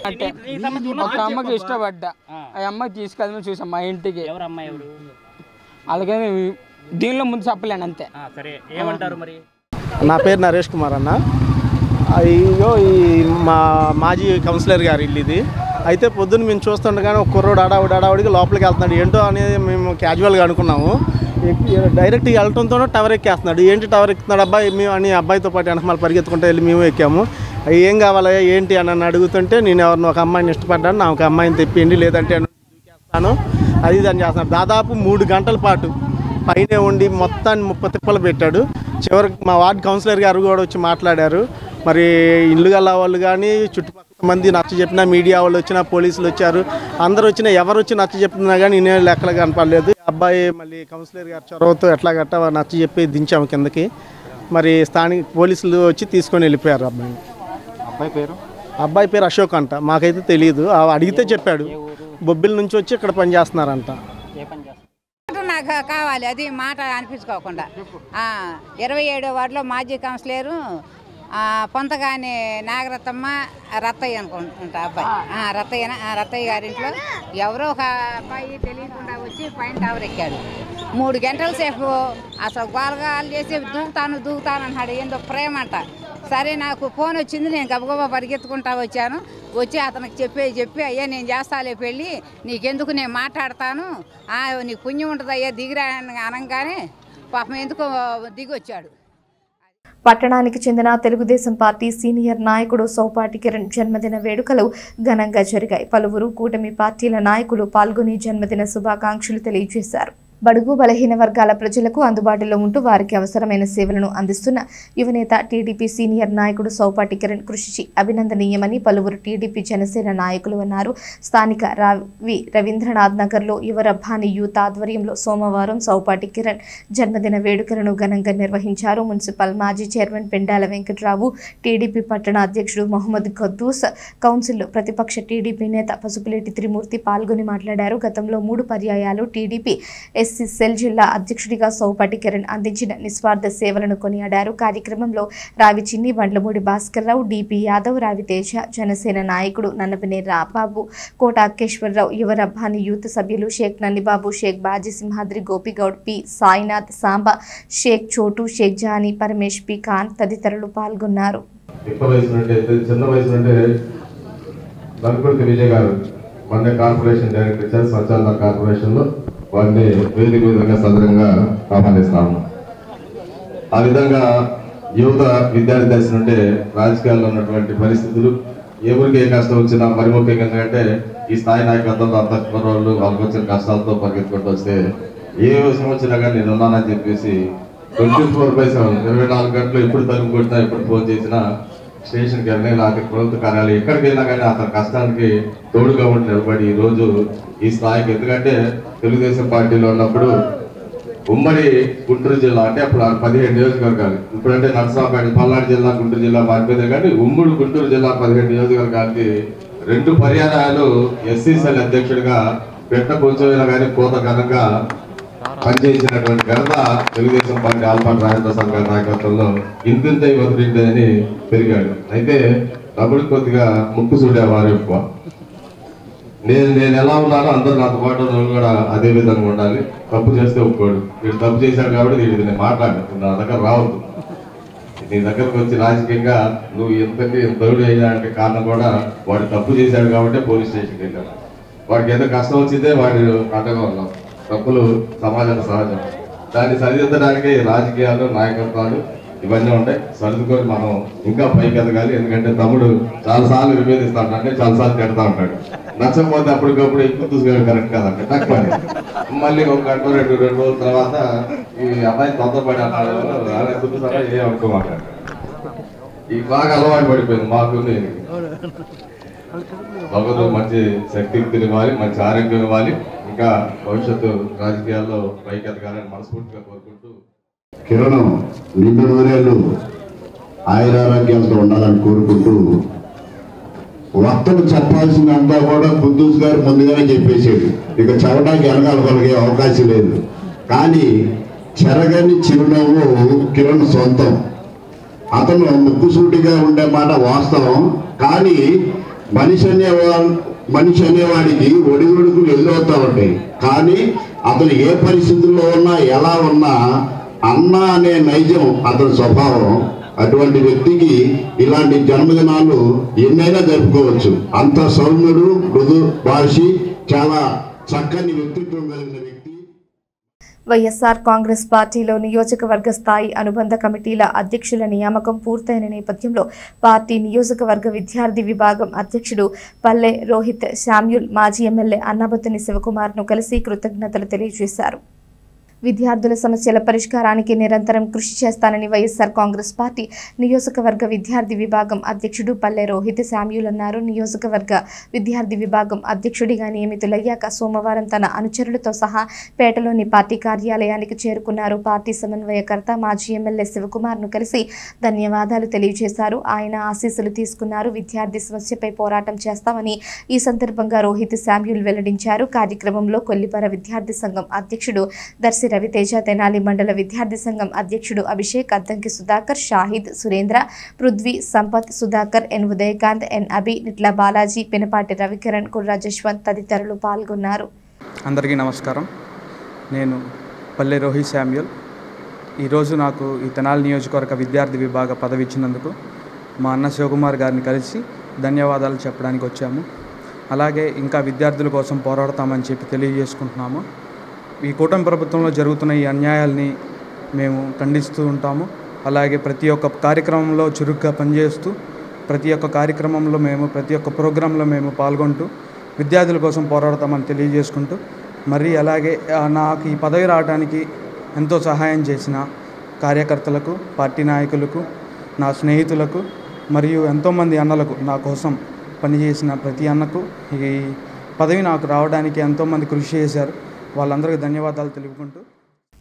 అంటే ఒక అమ్మకి ఇష్టపడ్డా, ఆ అమ్మాయి తీసుకెళ్ళమని చూసాం మా ఇంటికి. అలాగే దీనిలో ముందు చెప్పలేను అంతే. నా పేరు నరేష్ కుమార్ అన్న. అయ్యో, ఈ మా మాజీ కౌన్సిలర్ గారు ఇల్లు ఇది. అయితే పొద్దున్న మేము చూస్తుండగానే ఒక కుర్రోడు అడావుడికి లోపలికి వెళ్తున్నాడు. ఏంటో అనేది మేము క్యాజువల్గా అనుకున్నాము. డైరెక్ట్ వెళ్ళటంతోనే టవర్ ఎక్కేస్తున్నాడు. ఏంటి టవర్ ఎక్కుతున్నాడు అబ్బాయి మేము అని అబ్బాయితో పాటు వెనక మళ్ళీ పరిగెత్తుకుంటే వెళ్ళి మేము ఎక్కాము. ఏం కావాలయ్యా ఏంటి అని అడుగుతుంటే, నేను ఎవరిని ఒక అమ్మాయిని ఇష్టపడ్డాను, నాకు అమ్మాయిని తెప్పియండి లేదంటే చేస్తాను అది ఇది అని చేస్తున్నాడు. దాదాపు 3 గంటల పాటు పైనే ఉండి మొత్తాన్ని 30 తిప్పలు పెట్టాడు. చివరికి మా వార్డు కౌన్సిలర్ గారు కూడా వచ్చి మాట్లాడారు. మరి ఇల్లు గల వాళ్ళు కానీ చుట్టుపక్కల మంది నచ్చ చెప్పినా, మీడియా వాళ్ళు వచ్చినా, పోలీసులు వచ్చారు, అందరు వచ్చినా, ఎవరు వచ్చి నచ్చ చెప్పినా కానీ ఇన్ని లెక్కలు కనపడలేదు. అబ్బాయి మళ్ళీ కౌన్సిలర్ గారు చొరవతో ఎట్లా గట్టా నచ్చ చెప్పి దించాము కిందకి. మరి స్థానిక పోలీసులు వచ్చి తీసుకొని వెళ్ళిపోయారు అబ్బాయిని. అబ్బాయి పేరు అశోక్ అంట, మాకైతే తెలియదు. అడిగితే చెప్పాడు బొబ్బిల నుంచి వచ్చి ఇక్కడ పని చేస్తున్నారంట. నాకు కావాలి అది మాట అనిపించుకోకుండా 27వ వార్డులో మాజీ కౌన్సిలరు పొంతగాని నాగరత్నమ్మ రత్తయ్య అనుకుంటా అబ్బాయి రత్తయ్య గారింట్లో ఎవరో ఒక అబ్బాయి తెలియకుండా వచ్చి పైన టవర్ ఎక్కాడు. 3 గంటల సేపు అసలు గోలగాలు చేసి దూకుతాను అన్నాడు. ఏందో ప్రేమ అంట. సరే నాకు ఫోన్ వచ్చింది, నేను గబగబా పరిగెత్తుకుంటా వచ్చాను. వచ్చి అతనికి చెప్పి అయ్యా నేను చేస్తాలే పెళ్ళి, నీకెందుకు నేను మాట్లాడతాను, నీకు పుణ్యం ఉంటుంది అయ్యా దిగిరా అనగానే పాపం ఎందుకు దిగి వచ్చాడు. పట్టణానికి చెందిన తెలుగుదేశం పార్టీ సీనియర్ నాయకుడు సౌపాటి కిరణ్ జన్మదిన వేడుకలు ఘనంగా జరిగాయి. పలువురు కూటమి పార్టీల నాయకులు పాల్గొని జన్మదిన శుభాకాంక్షలు తెలియజేశారు. బడుగు బలహీన వర్గాల ప్రజలకు అందుబాటులో ఉంటూ వారికి అవసరమైన సేవలను అందిస్తున్న యువనేత టీడీపీ సీనియర్ నాయకుడు సౌపాటి కిరణ్ కృషి అభినందనీయమని పలువురు టీడీపీ జనసేన నాయకులు అన్నారు. స్థానిక రవీంద్రనాథ్ నగర్లో యువరబ్బాని యూత్ ఆధ్వర్యంలో సోమవారం సౌపాటి కిరణ్ జన్మదిన వేడుకలను ఘనంగా నిర్వహించారు. మున్సిపల్ మాజీ చైర్మన్ పెండాల వెంకట్రావు, టీడీపీ పట్టణ అధ్యక్షుడు మహమ్మద్ ఖద్దూస్, కౌన్సిల్లో ప్రతిపక్ష టీడీపీ నేత పసుపులేటి త్రిమూర్తి పాల్గొని మాట్లాడారు. గతంలో 3 పర్యాయాలు టీడీపీ ఎస్సీ సెల్ జిల్లా అధ్యక్షుడిగా సౌపాటి కిరణ్ అందించిన నిస్వార్థ సేవలను కొనియాడారు. కార్యక్రమంలో రావి చిన్ని, బండ్లమూడి భాస్కర్రావు, డిపి యాదవ్, రావితేజ, జనసేన నాయకుడు నన్నపనే రాబాబు, కోట అక్కేశ్వరరావు, యువరబ్బాని యూత్ సభ్యులు షేక్ నన్నిబాబు, షేక్ బాజీ సింహాద్రి, గోపిగౌడ్, పి సాయినాథ్, సాంబా, షేక్ చోటు, షేక్ జానీ, పరమేష్, పి ఖాన్ తదితరులు పాల్గొన్నారు. వారిని వేదిక విధంగా సదరంగా ఆహ్వానిస్తాము. ఆ విధంగా యువత విద్యార్థి దశ నుండే రాజకీయాల్లో ఉన్నటువంటి పరిస్థితులు ఎవరికి ఏ కష్టం వచ్చినా, మరి ముఖ్యంగా ఎందుకంటే ఈ స్థాయి నాయకత్వంలో అంత కుర్రోళ్ళు వాళ్ళకి వచ్చిన కష్టాలతో పరిగెత్తుకుంటూ వస్తే ఏ విషయం వచ్చినా కానీ నేను ఉన్నానని చెప్పేసి 24/7 24 గంటలు ఎప్పుడు తలుపు కొట్టినా, ఎప్పుడు ఫోన్ చేసినా, స్టేషన్కి వెళ్ళినా, లేకపోతే ప్రభుత్వ కార్యాలయం ఎక్కడికి వెళ్ళినా కానీ అతని కష్టానికి తోడుగా ఉండి నిలబడి ఈరోజు ఈ స్థాయికి, ఎందుకంటే తెలుగుదేశం పార్టీలో ఉన్నప్పుడు ఉమ్మడి గుంటూరు జిల్లా అంటే అప్పుడు 17 నియోజకవర్గాలు, ఇప్పుడంటే నర్సరావుపేట పల్నాడు జిల్లా గుంటూరు జిల్లా మారిపోయింది. కానీ ఉమ్మడి గుంటూరు జిల్లా 17 నియోజకవర్గాలకి 2 పర్యాయాలు ఎస్సీసీఎల్ అధ్యక్షుడిగా పెట్ట కొంచెమైనా కానీ కోత ఘనంగా పనిచేసినటువంటి ఘనత తెలుగుదేశం పార్టీ ఆల్పాటి రాజప్రసాద్ గారి నాయకత్వంలో ఇంతింత వదిలిందని పెరిగాడు. అయితే డబ్బులు కొద్దిగా ముక్కు చూడేవారు ఎక్కువ. నేను ఎలా ఉన్నానో అందరూ నాతో పాటు కూడా అదే విధంగా ఉండాలి. తప్పు చేస్తే ఒప్పుకోడు. వీడు తప్పు చేశాడు కాబట్టి వీడిది నేను మాట్లాడను, నా దగ్గర రావద్దు. నీ దగ్గరకు వచ్చి రాజకీయంగా నువ్వు ఎంతకి తరుడు అయ్యాడంటే కారణం కూడా వాడు తప్పు చేశాడు కాబట్టి పోలీస్ స్టేషన్కి వెళ్ళాడు. వాడికి ఎంత కష్టం వచ్చిందే వాడు అండగా ఉన్నాం. తప్పులు సమాజం సహజం. దాన్ని సరిదిద్దడానికి రాజకీయాలు, నాయకత్వాలు ఇవన్నీ ఉంటాయి. సర్దుకొని మనం ఇంకా పైకి ఎదగాలి. ఎందుకంటే తమ్ముడు చాలాసార్లు విభేదిస్తా ఉంటాడు, చాలాసార్లు తిడతా ఉంటాడు. నచ్చకపోతే అప్పటికప్పుడు ఎక్కువ చూసుకోవడం కరెక్ట్ కాదంటే తక్కువ. మళ్ళీ 1 గంట 2 రోజుల తర్వాత ఈ అబ్బాయి తొందరపడి అన్నాడు, చూపిస్తారా ఏ అనుకోమాట. ఈ బాగా అలవాటు పడిపోయింది మాకు. భగవంతుడు మంచి శక్తియుక్తులు ఇవ్వాలి, మంచి ఆరోగ్యం ఇవ్వాలి. ఇంకా భవిష్యత్తు రాజకీయాల్లో పైకి ఎదగాలని మనస్ఫూర్తిగా కోరుకుంటూ కిరణ్ నిండు నూరేళ్ళు ఆయురారోగ్యాలతో ఉండాలని కోరుకుంటూ వక్తలు చెప్పాల్సిందంతా కూడా ఖుద్దూస్ గారు ముందుగానే చెప్పేసాడు. ఇక చదవడానికి వెనకాల కలిగే అవకాశం లేదు. కానీ చెరగని చిరునవ్వు కిరణ్ సొంతం. అతను ముక్కుసూటిగా ఉండే మాట వాస్తవం. కానీ మనిషి అనేవాడికి ఒడిదుడుకులు ఎదురవుతా ఉంటాయి. కానీ అతను ఏ పరిస్థితుల్లో ఉన్నా, ఎలా ఉన్నా అన్న అనే నైజం అతని స్వభావం. అటువంటి వ్యక్తికి ఇలాంటి జన్మదినాలు ఎన్నైనా జరుపుకోవచ్చు. అంత సౌమ్యుడు, మృదు భాషి, చాలా చక్కని వ్యక్తిత్వం కలిగిన వ్యక్తి. వైఎస్ఆర్ కాంగ్రెస్ పార్టీలో నియోజకవర్గ స్థాయి అనుబంధ కమిటీల అధ్యక్షుల నియామకం పూర్తయిన నేపథ్యంలో పార్టీ నియోజకవర్గ విద్యార్థి విభాగం అధ్యక్షుడు పల్లె రోహిత్ శామ్యూల్ మాజీ ఎమ్మెల్యే అన్నాబత్తుని శివకుమార్ను కలిసి కృతజ్ఞతలు తెలియజేశారు. విద్యార్థుల సమస్యల పరిష్కారానికి నిరంతరం కృషి చేస్తానని వైఎస్ఆర్ కాంగ్రెస్ పార్టీ నియోజకవర్గ విద్యార్థి విభాగం అధ్యక్షుడు పల్లె రోహిత్ శామ్యూల్ అన్నారు. నియోజకవర్గ విద్యార్థి విభాగం అధ్యక్షుడిగా నియమితులయ్యాక సోమవారం తన అనుచరులతో సహా పేటలోని పార్టీ కార్యాలయానికి చేరుకున్నారు. పార్టీ సమన్వయకర్త మాజీ ఎమ్మెల్యే శివకుమార్ను కలిసి ధన్యవాదాలు తెలియజేశారు. ఆయన ఆశీస్సులు తీసుకున్నారు. విద్యార్థి సమస్యపై పోరాటం చేస్తామని ఈ సందర్భంగా రోహిత్ శామ్యూల్ వెల్లడించారు. కార్యక్రమంలో కొల్లిపర విద్యార్థి సంఘం అధ్యక్షుడు దర్శి రవితేజ, తెనాలి మండల విద్యార్థి సంఘం అధ్యక్షుడు అభిషేక్, అద్దంకి సుధాకర్, షాహిద్, సురేంద్ర, పృథ్వీ, సంపత్, సుధాకర్, ఎన్ ఉదయకాంత్, ఎన్ అభి, నిట్ల బాలాజీ, పినపాటి రవికిరణ్, కుర్రా జశ్వంత్ తదితరులు పాల్గొన్నారు. అందరికీ నమస్కారం. నేను పల్లె రోహిత్ శామ్యూల్. ఈరోజు నాకు ఈ తెనాలి నియోజకవర్గ విద్యార్థి విభాగ పదవి ఇచ్చినందుకు మా అన్న శివకుమార్ గారిని కలిసి ధన్యవాదాలు చెప్పడానికి వచ్చాము. అలాగే ఇంకా విద్యార్థుల కోసం పోరాడతామని చెప్పి తెలియజేసుకుంటున్నాము. ఈ కూటమి ప్రభుత్వంలో జరుగుతున్న ఈ అన్యాయాల్ని మేము ఖండిస్తూ ఉంటాము. అలాగే ప్రతి ఒక్క కార్యక్రమంలో చురుగ్గా పనిచేస్తూ ప్రతి ఒక్క కార్యక్రమంలో ప్రతి ఒక్క ప్రోగ్రాంలో మేము పాల్గొంటూ విద్యార్థుల కోసం పోరాడతామని తెలియజేసుకుంటూ మరి అలాగే నాకు ఈ పదవి రావడానికి ఎంతో సహాయం చేసిన కార్యకర్తలకు, పార్టీ నాయకులకు, నా స్నేహితులకు మరియు ఎంతోమంది అన్నలకు, నా కోసం పనిచేసిన ప్రతి అన్నకు ఈ పదవి నాకు రావడానికి ఎంతోమంది కృషి చేశారు. వాళ్ళందరికీ ధన్యవాదాలు తెలుపుకుంటూ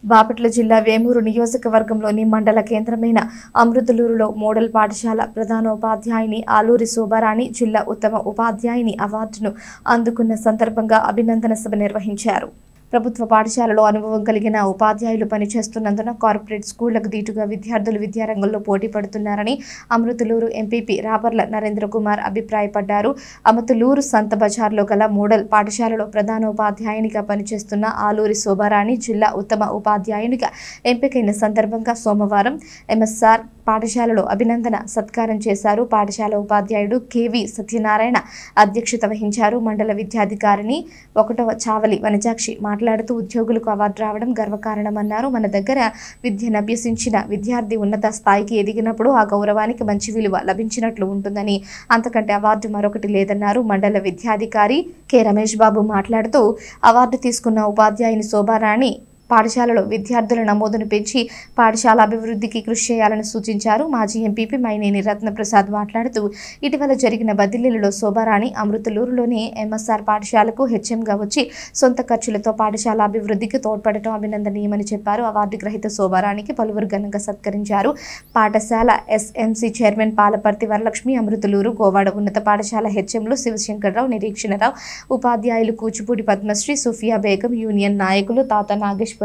బాపట్ల జిల్లా వేమూరు నియోజకవర్గంలోని మండల కేంద్రమైన అమృతలూరులో మోడల్ పాఠశాల ప్రధానోపాధ్యాయుని ఆలూరి శోభారాణి జిల్లా ఉత్తమ ఉపాధ్యాయుని అవార్డును అందుకున్న సందర్భంగా అభినందన సభ నిర్వహించారు. ప్రభుత్వ పాఠశాలలో అనుభవం కలిగిన ఉపాధ్యాయులు పనిచేస్తున్నందున కార్పొరేట్ స్కూళ్లకు దీటుగా విద్యార్థులు విద్యారంగంలో పోటీ పడుతున్నారని అమృతలూరు ఎంపీపీ రాపర్ల నరేంద్ర కుమార్ అభిప్రాయపడ్డారు. అమృతలూరు సంత బజార్లో గల మోడల్ పాఠశాలలో ప్రధానోపాధ్యాయునిగా పనిచేస్తున్న ఆలూరి శోభారాణి జిల్లా ఉత్తమ ఉపాధ్యాయునిగా ఎంపికైన సందర్భంగా సోమవారం ఎంఎస్ఆర్ పాఠశాలలో అభినందన సత్కారం చేశారు. పాఠశాల ఉపాధ్యాయుడు కెవి సత్యనారాయణ అధ్యక్షత వహించారు. మండల విద్యాధికారిని 1వ చావలి వనజాక్షి మాట్లాడుతూ ఉద్యోగులకు అవార్డు రావడం గర్వకారణమన్నారు. మన దగ్గర విద్యను అభ్యసించిన విద్యార్థి ఉన్నత స్థాయికి ఎదిగినప్పుడు ఆ గౌరవానికి మంచి విలువ లభించినట్లు ఉంటుందని, అంతకంటే అవార్డు మరొకటి లేదన్నారు. మండల విద్యాధికారి కె రమేష్ బాబు మాట్లాడుతూ అవార్డు తీసుకున్న ఉపాధ్యాయుని శోభారాణి పాఠశాలలో విద్యార్థుల నమోదును పెంచి పాఠశాల అభివృద్ధికి కృషి చేయాలని సూచించారు. మాజీ ఎంపీపీ మైనేని రత్నప్రసాద్ మాట్లాడుతూ ఇటీవల జరిగిన బదిలీలలో శోభారాణి అమృతలూరులోని ఎంఎస్ఆర్ పాఠశాలకు హెచ్ఎంగా వచ్చి సొంత ఖర్చులతో పాఠశాల అభివృద్ధికి తోడ్పడటం అభినందనీయమని చెప్పారు. అవార్డు గ్రహీత శోభారాణికి పలువురు ఘనంగా సత్కరించారు. పాఠశాల ఎస్ఎంసీ చైర్మన్ పాలపర్తి వరలక్ష్మి, అమృతలూరు గోవాడ ఉన్నత పాఠశాల హెచ్ఎంలు శివశంకర్రావు, నిరీక్షణరావు, ఉపాధ్యాయులు కూచిపూడి పద్మశ్రీ, సుఫియా బేగం, యూనియన్ నాయకులు తాత నాగేశ్వరరావు,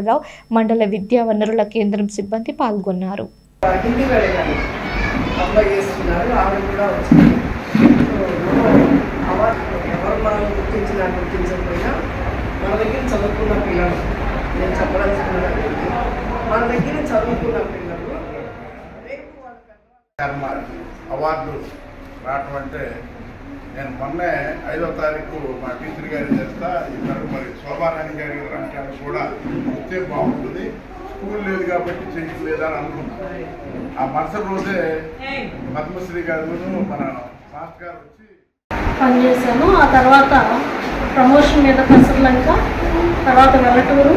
మండల విద్యా వనరుల కేంద్రం సిబ్బంది పాల్గొన్నారు. అవార్డు రావటం అంటే నేను మొన్నే 5వ తారీఖు మా టీచర్ గారి చేస్తా ఇద్దరు మరి శోభారాణి గారి అంటే కూడా వస్తే బాగుంటుంది, స్కూల్ లేదు కాబట్టి చేయట్లేదు అని అనుకున్నాను. ఆ మరుసటి రోజే పద్మశ్రీ గారు మన మాస్టర్ గారు వచ్చి పనిచేశాను. ఆ తర్వాత ప్రమోషన్ మీద కసర్లంక, తర్వాత వెల్లటూరు,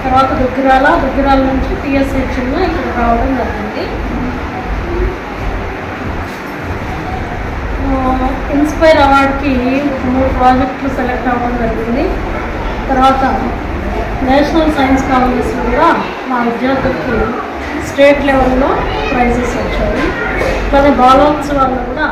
తర్వాత దుగ్గిరాల నుంచి టీఎస్హెచ్లో ఇక్కడ రావడం జరిగింది. ఇన్స్పైర్ అవార్డ్కి 3 ప్రాజెక్టులు సెలెక్ట్ అవ్వడం జరిగింది. తర్వాత నేషనల్ సైన్స్ కాంగ్రెస్లో కూడా మా విద్యార్థులకి స్టేట్ లెవెల్లో ప్రైజెస్ వచ్చాయి. అలాగే బాలోత్సవాల్లో కూడా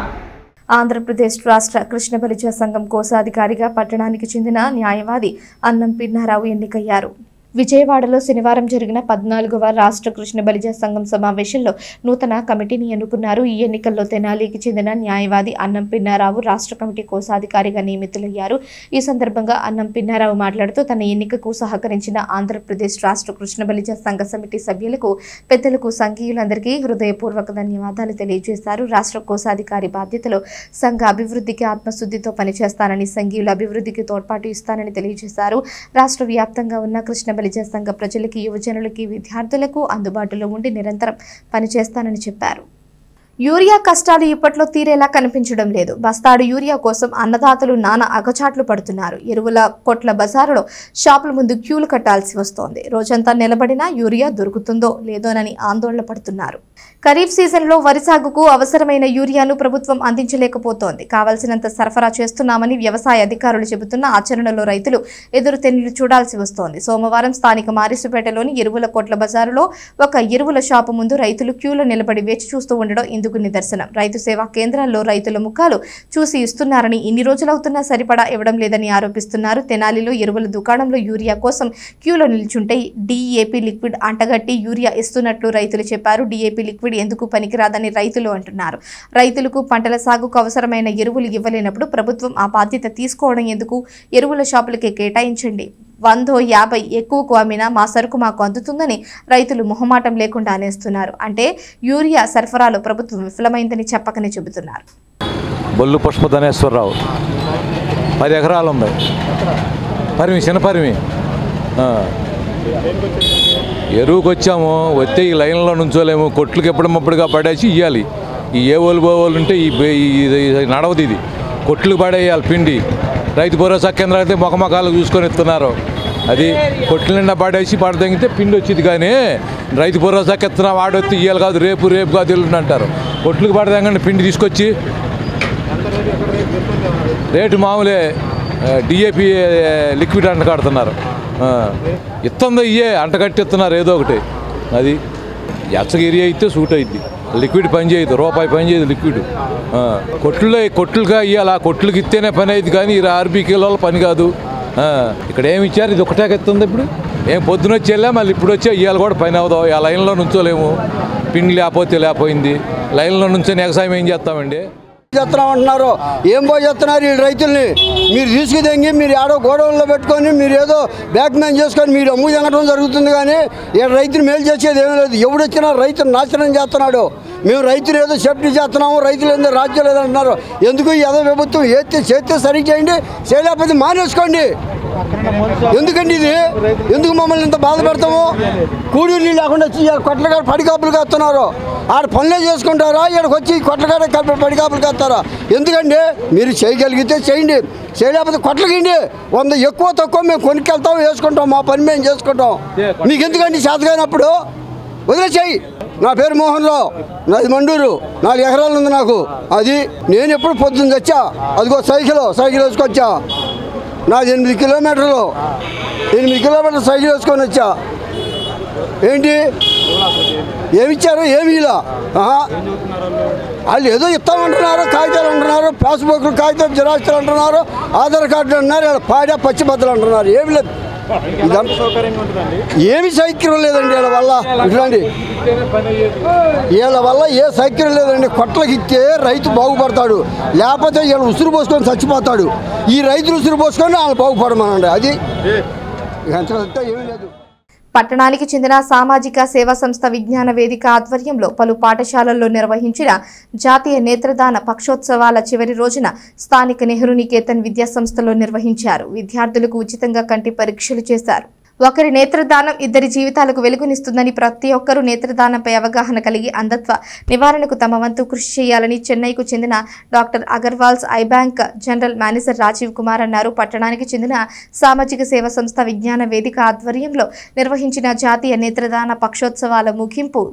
ఆంధ్రప్రదేశ్ రాష్ట్ర కృష్ణ బలిజ సంఘం కోశాధికారిగా పట్టణానికి చెందిన న్యాయవాది అన్నం పిన్నారావు ఎన్నికయ్యారు. విజయవాడలో శనివారం జరిగిన 14వ రాష్ట్ర కృష్ణ బలిజ సంఘం సమావేశంలో నూతన కమిటీని ఎన్నుకున్నారు. ఈ ఎన్నికల్లో తెనాలికి చెందిన న్యాయవాది అన్నం పిన్నారావు రాష్ట్ర కమిటీ కోశాధికారిగా నియమితులయ్యారు. ఈ సందర్భంగా అన్నం పిన్నారావు మాట్లాడుతూ తన ఎన్నికకు సహకరించిన ఆంధ్రప్రదేశ్ రాష్ట్ర కృష్ణ బలిజ సంఘ సమితి సభ్యులకు, పెద్దలకు, సంఘీయులందరికీ హృదయపూర్వక ధన్యవాదాలు తెలియజేశారు. రాష్ట్ర కోశాధికారి బాధ్యతలో సంఘ అభివృద్ధికి ఆత్మశుద్ధితో పనిచేస్తానని, సంఘీయుల అభివృద్ధికి తోడ్పాటు ఇస్తానని తెలియజేశారు. రాష్ట్ర వ్యాప్తంగా ఉన్న కృష్ణ బలిజ సంఘ ప్రజలకి, యువజనులకి, విద్యార్థులకు అందుబాటులో ఉండి నిరంతరం పనిచేస్తానని చెప్పారు. యూరియా కష్టాలు ఇప్పట్లో తీరేలా కనిపించడం లేదు. బస్తాడు యూరియా కోసం అన్నదాతలు నానా అగచాట్లు పడుతున్నారు. ఎరువుల కొట్ల బజారులో షాపుల ముందు క్యూలు కట్టాల్సి వస్తోంది. రోజంతా నిలబడినా యూరియా దొరుకుతుందో లేదోనని ఆందోళన పడుతున్నారు. ఖరీఫ్ సీజన్లో వరి సాగుకు అవసరమైన యూరియాను ప్రభుత్వం అందించలేకపోతోంది. కావలసినంత సరఫరా చేస్తున్నామని వ్యవసాయ అధికారులు చెబుతున్న ఆచరణలో రైతులు ఎదురుతెన్నులు చూడాల్సి వస్తోంది. సోమవారం స్థానిక మారిసుపేటలోని ఎరువుల కొట్ల బజారులో ఒక ఎరువుల షాపు ముందు రైతులు క్యూలో నిలబడి వేచి చూస్తూ ఉండడం ఇందుకు నిదర్శనం. రైతు సేవా కేంద్రాల్లో రైతుల ముఖాలు చూసి ఇస్తున్నారని, ఇన్ని రోజులవుతున్నా సరిపడా ఇవ్వడం లేదని ఆరోపిస్తున్నారు. తెనాలిలో ఎరువుల దుకాణంలో యూరియా కోసం క్యూలో నిల్చుంటే DAP లిక్విడ్ అంటగట్టి యూరియా ఇస్తున్నట్లు రైతులు చెప్పారు. DAP లిక్విడ్ ఎందుకు పనికిరాదని రైతులు అంటున్నారు. రైతులకు పంటల సాగుకు అవసరమైన ఎరువులు ఇవ్వలేనప్పుడు ప్రభుత్వం ఆ బాధ్యత తీసుకోవడం ఎందుకు? ఎరువుల షాపులకే కేటాయించండి. 150 ఎక్కువకు అమ్మినా మా సరుకు మాకు అందుతుందని రైతులు మొహమాటం లేకుండా అనేస్తున్నారు. అంటే యూరియా సరఫరాలో ప్రభుత్వం విఫలమైందని చెప్పకనే చెబుతున్నారు. బొల్లు పుష్పధనేశ్వరరావు 10 ఎకరాలు ఉంది. చిన్న పరిమి ఎరువుకి వచ్చాము. వస్తే ఈ లైన్లో నుంచోలేము. కొట్లకి ఎప్పుడమ్మప్పుడుగా పడేసి ఇవ్వాలి. ఈ ఏ ఓలు బోలు ఉంటే ఈ నడవదు. ఇది కొట్లకు పడేయాలి పిండి. రైతు భరోసా కేంద్రాలు అయితే మొఖమొఖాలు చూసుకొని ఇస్తున్నారు. అది కొట్ల నిండా పడేసి పడదగితే పిండి వచ్చింది. కానీ రైతు భరోసాకి ఇస్తున్నా వాడొత్తి ఇవ్వాలి కాదు, రేపు కాదు ఎల్లుండి అంటారు. కొట్లకు పడదంగా పిండి తీసుకొచ్చి రేటు మామూలే. DAP లిక్విడ్ అంట కడుతున్నారు. ఇస్తుందో ఇయ్యే అంట కట్టిస్తున్నారు ఏదో ఒకటి. అది ఎచ్చగిరి అయితే సూట్ అయింది. లిక్విడ్ పని చేయదు, రూపాయి పని చేయదు లిక్విడ్. కొట్లుగా ఇవ్వాలి. కొట్లకి ఇస్తేనే పని అయింది. కానీ ఈ RBKలో పని కాదు. ఇక్కడ ఏమి ఇచ్చారు? ఇది ఒకటే ఎత్తుంది. ఇప్పుడు ఏం పొద్దున వచ్చి వెళ్ళా, మళ్ళీ ఇప్పుడు వచ్చి ఇవాళ కూడా పని అవుదాం. ఆ లైన్లో నుంచోలేము. పిండి లేకపోయింది. లైన్లో నుంచొని వ్యవసాయం ఏం చేస్తామండి? చేస్తున్నామంటున్నారు. ఏం పోయి చేస్తున్నారు ఈ రైతుల్ని? మీరు తీసుకుదెంగి మీరు ఏడో గోడౌన్లో పెట్టుకొని మీరు ఏదో బ్యాక్ మ్యాన్ చేసుకొని మీరు అమ్ము తెగటం జరుగుతుంది. కానీ ఇక్కడ రైతులు మేలు చేసేది ఏమీ లేదు. ఎవడొచ్చినా రైతులు నాశనం చేస్తున్నాడు. మేము రైతులు ఏదో సేఫ్టీ చేస్తున్నాము, రైతులు ఏదో రాజ్యం లేదంటున్నారు. ఎందుకు ఏదో ప్రభుత్వం చేస్తే సరిగ్గా చేయండి, చేయలేకపోతే మానేసుకోండి. ఎందుకండి ఇది? ఎందుకు మమ్మల్ని ఇంత బాధ పెడతాము? కూడీలు లేకుండా కొట్లకాడ పడికాపులు కాస్తున్నారు. ఆడ పనులే చేసుకుంటారా? ఇక్కడికి వచ్చి కొట్లకాడ పడికాపులు కాస్తారా? ఎందుకండి? మీరు చేయగలిగితే చేయండి, చేయలేకపోతే కొట్లకండి. 100 ఎక్కువ తక్కువ మేము కొనుక్కెళ్తాం, వేసుకుంటాం, మా పని మేము చేసుకుంటాం. మీకు ఎందుకండి చేతగానప్పుడు? వదిలేసేయి. నా పేరు మోహన్ రావు, నాది మండూరు. 4 ఎకరాలు ఉంది నాకు. అది నేను ఎప్పుడు పొద్దున్న వచ్చా. అదిగో సైకిల్ వేసుకొచ్చా. నాది 8 కిలోమీటర్లు. 8 కిలోమీటర్లు సైకిల్ వేసుకొని వచ్చా. ఏంటి ఏమిచ్చారు? ఏమి ఇలా వాళ్ళు ఏదో ఇస్తామంటున్నారు, కాగితాలు అంటున్నారు, పాస్బుక్లు కాగితాలు జిరాక్స్లు అంటున్నారు, ఆధార్ కార్డులు అంటున్నారు, పాడే పచ్చిబద్దలు అంటున్నారు. ఏమి లేదు. ఏమి సౌకర్యం లేదండి వీళ్ళ వల్ల. ఇట్లాంటి వీళ్ళ వల్ల ఏ సౌకర్యం లేదండి. కొట్లకి ఇస్తే రైతు బాగుపడతాడు, లేకపోతే వీళ్ళు ఉసురు పోసుకొని చచ్చిపోతాడు. ఈ రైతులు ఉసురు పోసుకొని వాళ్ళు బాగుపడమనండి. అది ఏమీ లేదు. పట్టణానికి చెందిన సామాజిక సేవా సంస్థ విజ్ఞాన వేదిక ఆధ్వర్యంలో పలు పాఠశాలల్లో నిర్వహించిన జాతీయ నేత్రదాన పక్షోత్సవాల చివరి రోజున స్థానిక నెహ్రూ నికేతన్ విద్యా సంస్థలో నిర్వహించారు. విద్యార్థులకు ఉచితంగా కంటి పరీక్షలు చేశారు. ఒకరి నేత్రదానం 2 జీవితాలకు వెలుగునిస్తుందని, ప్రతి ఒక్కరూ నేత్రదానంపై అవగాహన కలిగి అంధత్వ నివారణకు తమ వంతు కృషి చేయాలని చెన్నైకు చెందిన doctor Agarwal's eye bank general manager Rajeev Kumar అన్నారు. పట్టణానికి చెందిన సామాజిక సేవా సంస్థ విజ్ఞాన వేదిక ఆధ్వర్యంలో నిర్వహించిన జాతీయ నేత్రదాన పక్షోత్సవాల ముగింపు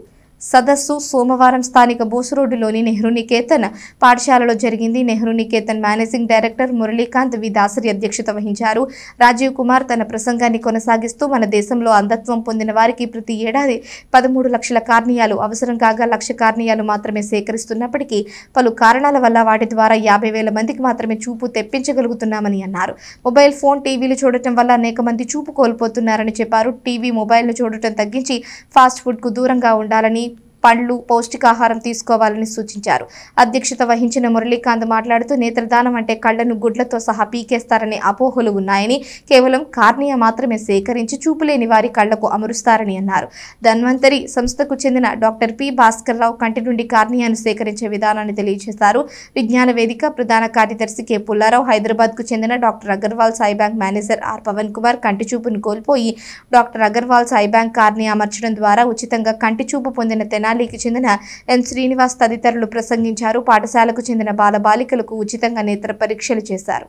సదస్సు సోమవారం స్థానిక బోసురోడ్డులోని నెహ్రూ నికేతన్ పాఠశాలలో జరిగింది. నెహ్రూ నికేతన్ మేనేజింగ్ డైరెక్టర్ మురళీకాంత్ వి దాసరి అధ్యక్షత వహించారు. రాజీవ్ కుమార్ తన ప్రసంగాన్ని కొనసాగిస్తూ మన దేశంలో అంధత్వం పొందిన వారికి ప్రతి ఏడాది 13 లక్షల కార్నియాలు అవసరం కాగా 1 లక్ష కార్నియాలు మాత్రమే సేకరిస్తున్నప్పటికీ పలు కారణాల వల్ల వాటి ద్వారా 50,000 మందికి మాత్రమే చూపు తెప్పించగలుగుతున్నామని అన్నారు. మొబైల్ ఫోన్, టీవీలు చూడటం వల్ల అనేక మంది చూపు కోల్పోతున్నారని చెప్పారు. టీవీ, మొబైల్ను చూడటం తగ్గించి ఫాస్ట్ ఫుడ్కు దూరంగా ఉండాలని, పండ్లు, పౌష్టికాహారం తీసుకోవాలని సూచించారు. అధ్యక్షత వహించిన మురళీకాంత్ మాట్లాడుతూ నేత్రదానం అంటే కళ్లను గుడ్లతో సహా పీకేస్తారనే అపోహలు ఉన్నాయని, కేవలం కార్నియా మాత్రమే సేకరించి చూపులేని వారి కళ్లకు అమరుస్తారని అన్నారు. ధన్వంతరి సంస్థకు చెందిన డాక్టర్ పి భాస్కర్ రావు కంటి నుండి కార్నియాను సేకరించే విధానాన్ని తెలియజేశారు. విజ్ఞాన వేదిక ప్రధాన కార్యదర్శి కె పుల్లారావు, హైదరాబాద్ కు చెందిన doctor Agarwal eye bank manager R Pavan Kumar కంటి చూపును కోల్పోయి doctor Agarwal eye bank cornea అమర్చడం ద్వారా ఉచితంగా కంటి చూపు పొందిన తెనాలి తెనాలికి చెందిన ఎన్ శ్రీనివాస్ తదితరులు ప్రసంగించారు. పాఠశాలకు చెందిన బాలబాలికలకు ఉచితంగా నేత్ర పరీక్షలు చేశారు.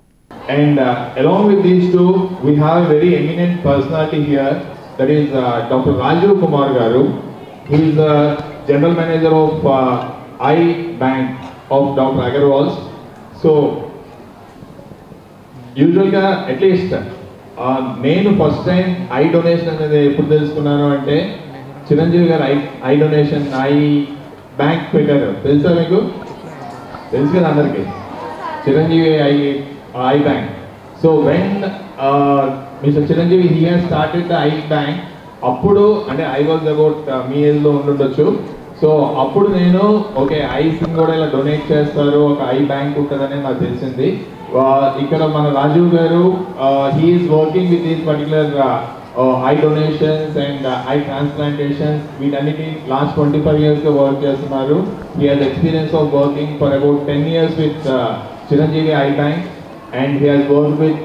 And along with these two, we have a very eminent personality here, that is Dr. Rajiv Kumar Garu, who is the General Manager of Eye Bank of Dr. Agarwal's. So, usually at least నేను first time eye donation అనేది ఎప్పుడు తెలుసుకున్నాను అంటే చిరంజీవి గారు eye donation I bank పెట్టారు. తెలుసా మీకు? తెలుసు కదా అందరికీ, Chiranjeevi I bank. So when Mr. Chiranjeevi he has started the I bank, appudu ante I was about me age lo undondchu. So appudu nenu okay eyes ni kuda ila donate chestaru oka I bank untadani naaku telisindi. Ikkada mana Rajiv garu he is working with these particular eye donations and eye transplantations. వీటన్నిటి last 25 years ga work chestunnaru. He has experience of working for about 10 years with Chiranjeevi I bank. And he has worked with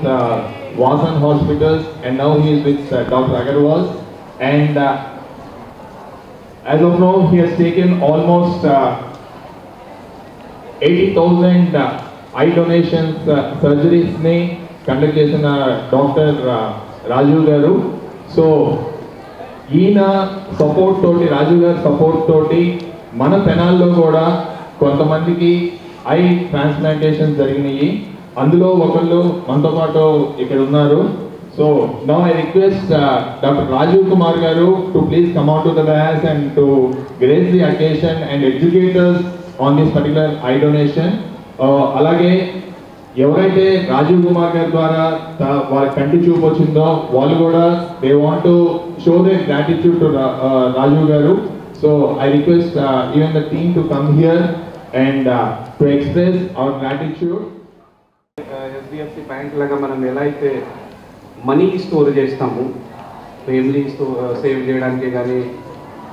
Vasan hospitals, and now he is with Dr. Agarwal. And as of now, he has taken almost 80,000 eye donations surgeries ni conduct chesina Dr. Rajiv Garu. So, ఈయన support తోటి, రాజీవ్ గారి support తోటి మన తెనాల్లో కూడా కొంతమందికి I transplantation జరిగినాయి. అందులో ఒకళ్ళు మనతో పాటు ఇక్కడ ఉన్నారు. So now I request doctor Rajiv Kumar garu to please come out to the dais and to grace the occasion and educators on this particular eye donation. అలాగే ఎవరైతే రాజీవ్ కుమార్ గారి ద్వారా వారి కంటి చూపు వచ్చిందో వాళ్ళు కూడా they want to show their gratitude to Rajiv garu. So I request even the team to come here and to express our gratitude. HDFC bank లాగా మనం ఎలా అయితే మనీ స్టోర్ చేస్తాము, ఫ్యామిలీ సేవ్ చేయడానికి కానీ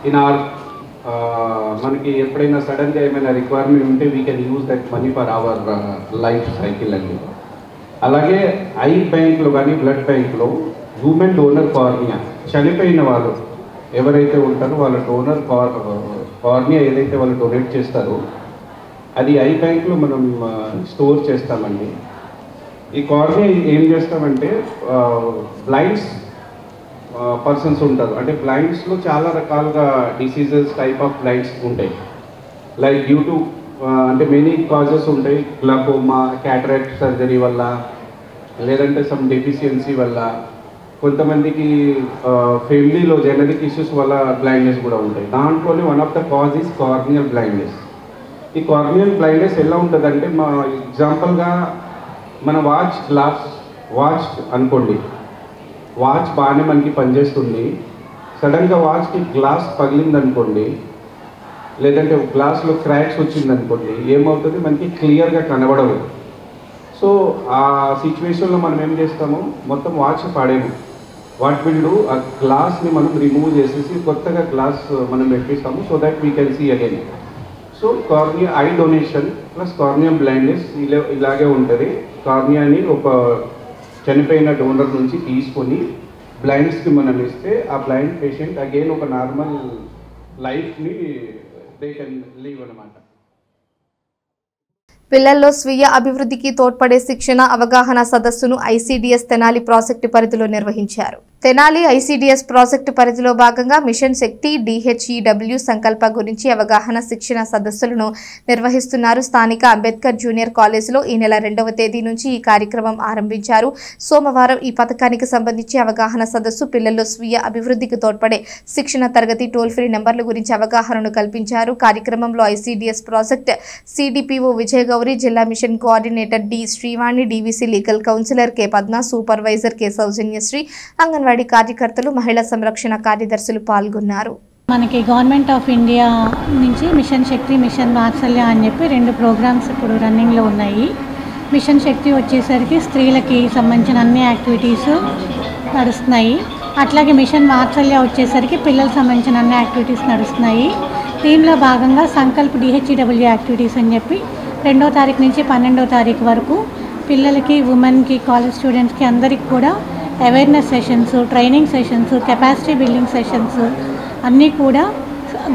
ఇన్ ఆర్ మనకి ఎప్పుడైనా సడన్గా ఏమైనా రిక్వైర్మెంట్ ఉంటే we can use that money for our life cycle అండి. అలాగే ఐ బ్యాంక్లో కానీ బ్లడ్ బ్యాంక్లో హ్యూమన్ డోనర్ కార్నియా, చనిపోయిన వాళ్ళు ఎవరైతే ఉంటారో వాళ్ళ డోనర్ కార్నియా ఏదైతే వాళ్ళు డొనేట్ చేస్తారో అది ఐ బ్యాంక్లో మనం స్టోర్ చేస్తామండి. ఈ కార్నియా ఏం చేస్తామంటే బ్లైండ్స్ పర్సన్స్ ఉంటారు, అంటే బ్లైండ్స్లో చాలా రకాలుగా డిసీజెస్ టైప్ ఆఫ్ బ్లైండ్స్ ఉంటాయి. లైక్ డ్యూ టు అంటే మెనీ కాజెస్ ఉంటాయి. గ్లాకోమా, క్యాటరాక్ట్ సర్జరీ వల్ల, లేదంటే సమ్ డెఫిషియన్సీ వల్ల, కొంతమందికి ఫ్యామిలీలో జెనెటిక్ ఇష్యూస్ వల్ల బ్లైండ్నెస్ కూడా ఉంటాయి. దాంట్లోనే one of the cause is corneal blindness. ఈ కార్నియల్ బ్లైండ్నెస్ ఎలా ఉంటుందంటే, మా ఎగ్జాంపుల్గా మన వాచ్ అనుకోండి, వాచ్ బాగానే మనకి పనిచేస్తుంది. సడన్గా వాచ్కి గ్లాస్ పగిలిందనుకోండి, లేదంటే గ్లాస్లో క్రాక్స్ వచ్చిందనుకోండి, ఏమవుతుంది మనకి క్లియర్గా కనబడవు. సో ఆ సిచ్యువేషన్లో మనం ఏం చేస్తాము, మొత్తం వాచ్ పాడేము. వాట్ విల్ డూ, ఆ గ్లాస్ని మనం రిమూవ్ చేసేసి కొత్తగా గ్లాస్ మనం పెట్టిస్తాము, so that we can see again. So cornea eye donation plus cornea blindness ఇలాగే ఉంటుంది. కార్నియాని ఒక చనిపోయిన డోనర్ నుంచి తీసుకొని బ్లైండ్స్కి మనం ఇస్తే ఆ బ్లైండ్ పేషెంట్ అగైన్ ఒక నార్మల్ లైఫ్ని దే కెన్ లీవ్ అన్నమాట. పిల్లల్లో స్వీయ అభివృద్ధికి తోడ్పడే శిక్షణ అవగాహన సదస్సును ఐసీడీఎస్ తెనాలి ప్రాజెక్టు పరిధిలో నిర్వహించారు. తెనాలి ఐసీడీఎస్ ప్రాజెక్టు పరిధిలో భాగంగా మిషన్ శక్తి DHEW సంకల్ప గురించి అవగాహన శిక్షణ సదస్సులను నిర్వహిస్తున్నారు. స్థానిక అంబేద్కర్ జూనియర్ కాలేజీలో ఈ నెల 2వ తేదీ నుంచి ఈ కార్యక్రమం ఆరంభించారు. సోమవారం ఈ పథకానికి సంబంధించి అవగాహన సదస్సు, పిల్లల్లో స్వీయ అభివృద్ధికి తోడ్పడే శిక్షణ తరగతి, టోల్ ఫ్రీ నెంబర్ల గురించి అవగాహనను కల్పించారు. కార్యక్రమంలో ICDS project CDPO Vijay Gauri, జిల్లా mission coordinator D Srivani, DVC legal counsellor K Padma, supervisor K Soujanyasri, anganwadi కార్యకర్తలు, మహిళా సంరక్షణ కార్యదర్శులు పాల్గొన్నారు. మనకి గవర్నమెంట్ ఆఫ్ ఇండియా నుంచి మిషన్ శక్తి, మిషన్ వాత్సల్య అని చెప్పి 2 ప్రోగ్రామ్స్ ఇప్పుడు రన్నింగ్లో ఉన్నాయి. మిషన్ శక్తి వచ్చేసరికి స్త్రీలకి సంబంధించిన అన్ని యాక్టివిటీస్ నడుస్తున్నాయి. అట్లాగే మిషన్ వాత్సల్య వచ్చేసరికి పిల్లలకు సంబంధించిన అన్ని యాక్టివిటీస్ నడుస్తున్నాయి. దీనిలో భాగంగా సంకల్ప్ DHEW యాక్టివిటీస్ అని చెప్పి 2వ తారీఖు నుంచి 12వ తారీఖు వరకు పిల్లలకి, ఉమెన్కి, కాలేజ్ స్టూడెంట్స్కి అందరికి కూడా awareness sessions, training sessions, capacity building sessions అన్నీ కూడా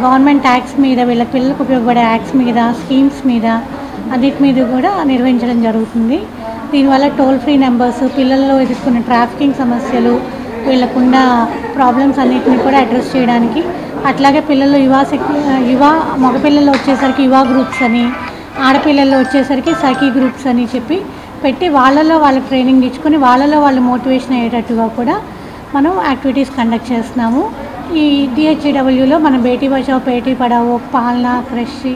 గవర్నమెంట్ యాక్ట్స్ మీద, వీళ్ళ పిల్లలకు ఉపయోగపడే యాక్ట్స్ మీద, స్కీమ్స్ మీద అన్నిటి మీద కూడా నిర్వహించడం జరుగుతుంది. దీనివల్ల టోల్ ఫ్రీ నెంబర్స్, పిల్లల్లో ఎదుర్కొన్న ట్రాఫికింగ్ సమస్యలు, వీళ్ళకున్న ప్రాబ్లమ్స్ అన్నిటిని కూడా అడ్రస్ చేయడానికి, అట్లాగే పిల్లలు యువ మగపిల్లలు వచ్చేసరికి యువ గ్రూప్స్ అని, ఆడపిల్లల్లో వచ్చేసరికి సఖీ గ్రూప్స్ అని చెప్పి పెట్టి వాళ్ళలో వాళ్ళకి ట్రైనింగ్ ఇచ్చుకొని వాళ్ళలో వాళ్ళు మోటివేషన్ అయ్యేటట్టుగా కూడా మనం యాక్టివిటీస్ కండక్ట్ చేస్తున్నాము. ఈ DHEWలో మనం బేటీ బచావో బేటీ పడావో, పాలన, కృషి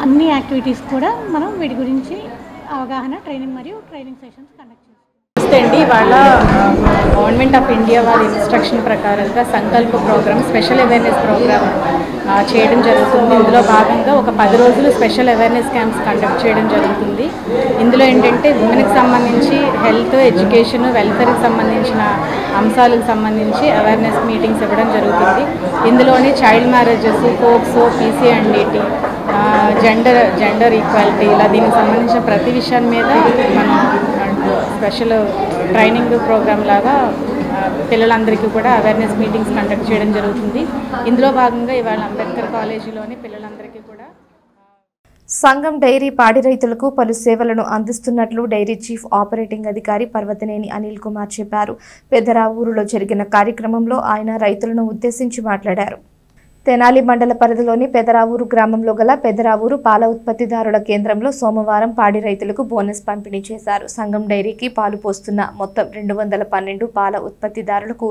అన్ని యాక్టివిటీస్ కూడా మనం వీటి గురించి అవగాహన, ట్రైనింగ్ మరియు ట్రైనింగ్ సెషన్స్ కండక్ట్ చేస్తాం. నమస్తే అండి. ఇవాళ గవర్నమెంట్ ఆఫ్ ఇండియా వారి ఇన్స్ట్రక్షన్ ప్రకారంగా సంకల్ప ప్రోగ్రామ్, స్పెషల్ అవేర్నెస్ ప్రోగ్రామ్ చేయడం జరుగుతుంది. ఇందులో భాగంగా ఒక 10 రోజులు స్పెషల్ అవేర్నెస్ క్యాంప్స్ కండక్ట్ చేయడం జరుగుతుంది. ఇందులో ఏంటంటే ఉమెన్కి సంబంధించి హెల్త్, ఎడ్యుకేషన్, వెల్ఫేర్కి సంబంధించిన అంశాలకు సంబంధించి అవేర్నెస్ మీటింగ్స్ ఇవ్వడం జరుగుతుంది. ఇందులోని child marriages, POCSO, PCNDT, gender equality, ఇలా దీనికి సంబంధించిన ప్రతి విషయం మీద మనం స్పెషల్ ట్రైనింగ్ ప్రోగ్రామ్ లాగా పిల్లలందరికీ కూడా అవేర్నెస్ మీటింగ్స్ కండక్ట్ చేయడం జరుగుతుంది. ఇందులో భాగంగా ఇవాళ అంబేద్కర్ కాలేజీలోని పిల్లలందరికీ కూడా సంఘం డైరీ పాడి రైతులకు పలు సేవలను అందిస్తున్నట్లు డైరీ చీఫ్ ఆపరేటింగ్ అధికారి పర్వతనేని అనిల్ కుమార్ చెప్పారు. పెదరావూరులో జరిగిన కార్యక్రమంలో ఆయన రైతులను ఉద్దేశించి మాట్లాడారు. తెనాలి మండల పరిధిలోని పెదరావూరు గ్రామంలో గల పెదరావూరు పాల ఉత్పత్తిదారుల కేంద్రంలో సోమవారం పాడి రైతులకు బోనస్ పంపిణీ చేశారు. సంఘం డైరీకి పాలు పోస్తున్న మొత్తం 212 పాల ఉత్పత్తిదారులకు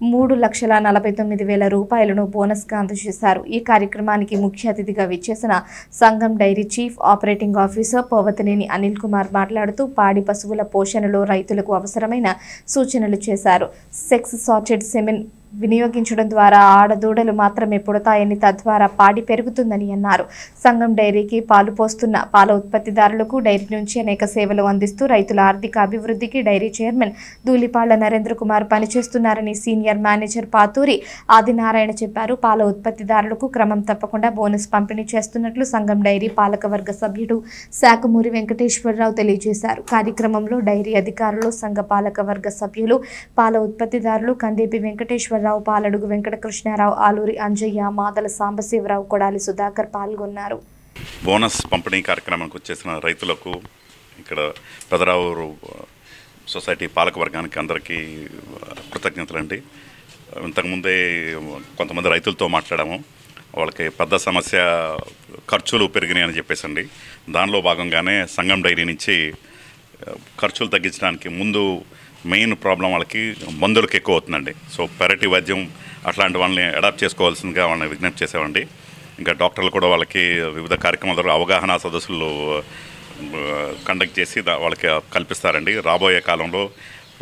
3,49,000 రూపాయలను బోనస్గా అందజేశారు. ఈ కార్యక్రమానికి ముఖ్య అతిథిగా విచ్చేసిన Sangam dairy chief operating officer Parvathaneni Anil Kumar మాట్లాడుతూ పాడి పశువుల పోషణలో రైతులకు అవసరమైన సూచనలు చేశారు. సెక్స్ సార్టెడ్ సెమెన్ వినియోగించడం ద్వారా ఆడదూడలు మాత్రమే పుడతాయని, తద్వారా పాడి పెరుగుతుందని అన్నారు. సంఘం డైరీకి పాలు పోస్తున్న పాల ఉత్పత్తిదారులకు డైరీ నుంచి అనేక సేవలు అందిస్తూ రైతుల ఆర్థిక అభివృద్ధికి డైరీ చైర్మన్ ధూళిపాళ్ల నరేంద్ర కుమార్ పనిచేస్తున్నారని సీనియర్ మేనేజర్ పాతూరి ఆదినారాయణ చెప్పారు. పాల ఉత్పత్తిదారులకు క్రమం తప్పకుండా బోనస్ పంపిణీ చేస్తున్నట్లు సంఘం డైరీ పాలకవర్గ సభ్యుడు శాఖమూరి వెంకటేశ్వరరావు తెలియజేశారు. కార్యక్రమంలో డైరీ అధికారులు, సంఘ పాలకవర్గ సభ్యులు, పాల ఉత్పత్తిదారులు కందేపి వెంకటేశ్వర రావు, పాలడుగు వెంకటకృష్ణారావు, ఆలూరి అంజయ్య, మాదల సాంబశివరావు, కొడాలి సుధాకర్ పాల్గొన్నారు. బోనస్ పంపిణీ కార్యక్రమానికి వచ్చేసిన రైతులకు, ఇక్కడ పెదరావూరు సొసైటీ పాలక వర్గానికి అందరికీ కృతజ్ఞతలండి. ఇంతకుముందే కొంతమంది రైతులతో మాట్లాడాము. వాళ్ళకి పెద్ద సమస్య ఖర్చులు పెరిగినాయని చెప్పేసండి. దానిలో భాగంగానే సంఘం డైరీ నుంచి ఖర్చులు తగ్గించడానికి ముందు మెయిన్ ప్రాబ్లం వాళ్ళకి మందులకు ఎక్కువ అవుతుందండి. సో పెరటి వైద్యం అట్లాంటి వాళ్ళని అడాప్ట్ చేసుకోవాల్సిందిగా వాళ్ళని విజ్ఞప్తి చేసేవండి. ఇంకా డాక్టర్లు కూడా వాళ్ళకి వివిధ కార్యక్రమాల ద్వారా అవగాహన సదస్సులు కండక్ట్ చేసి వాళ్ళకి కల్పిస్తారండి. రాబోయే కాలంలో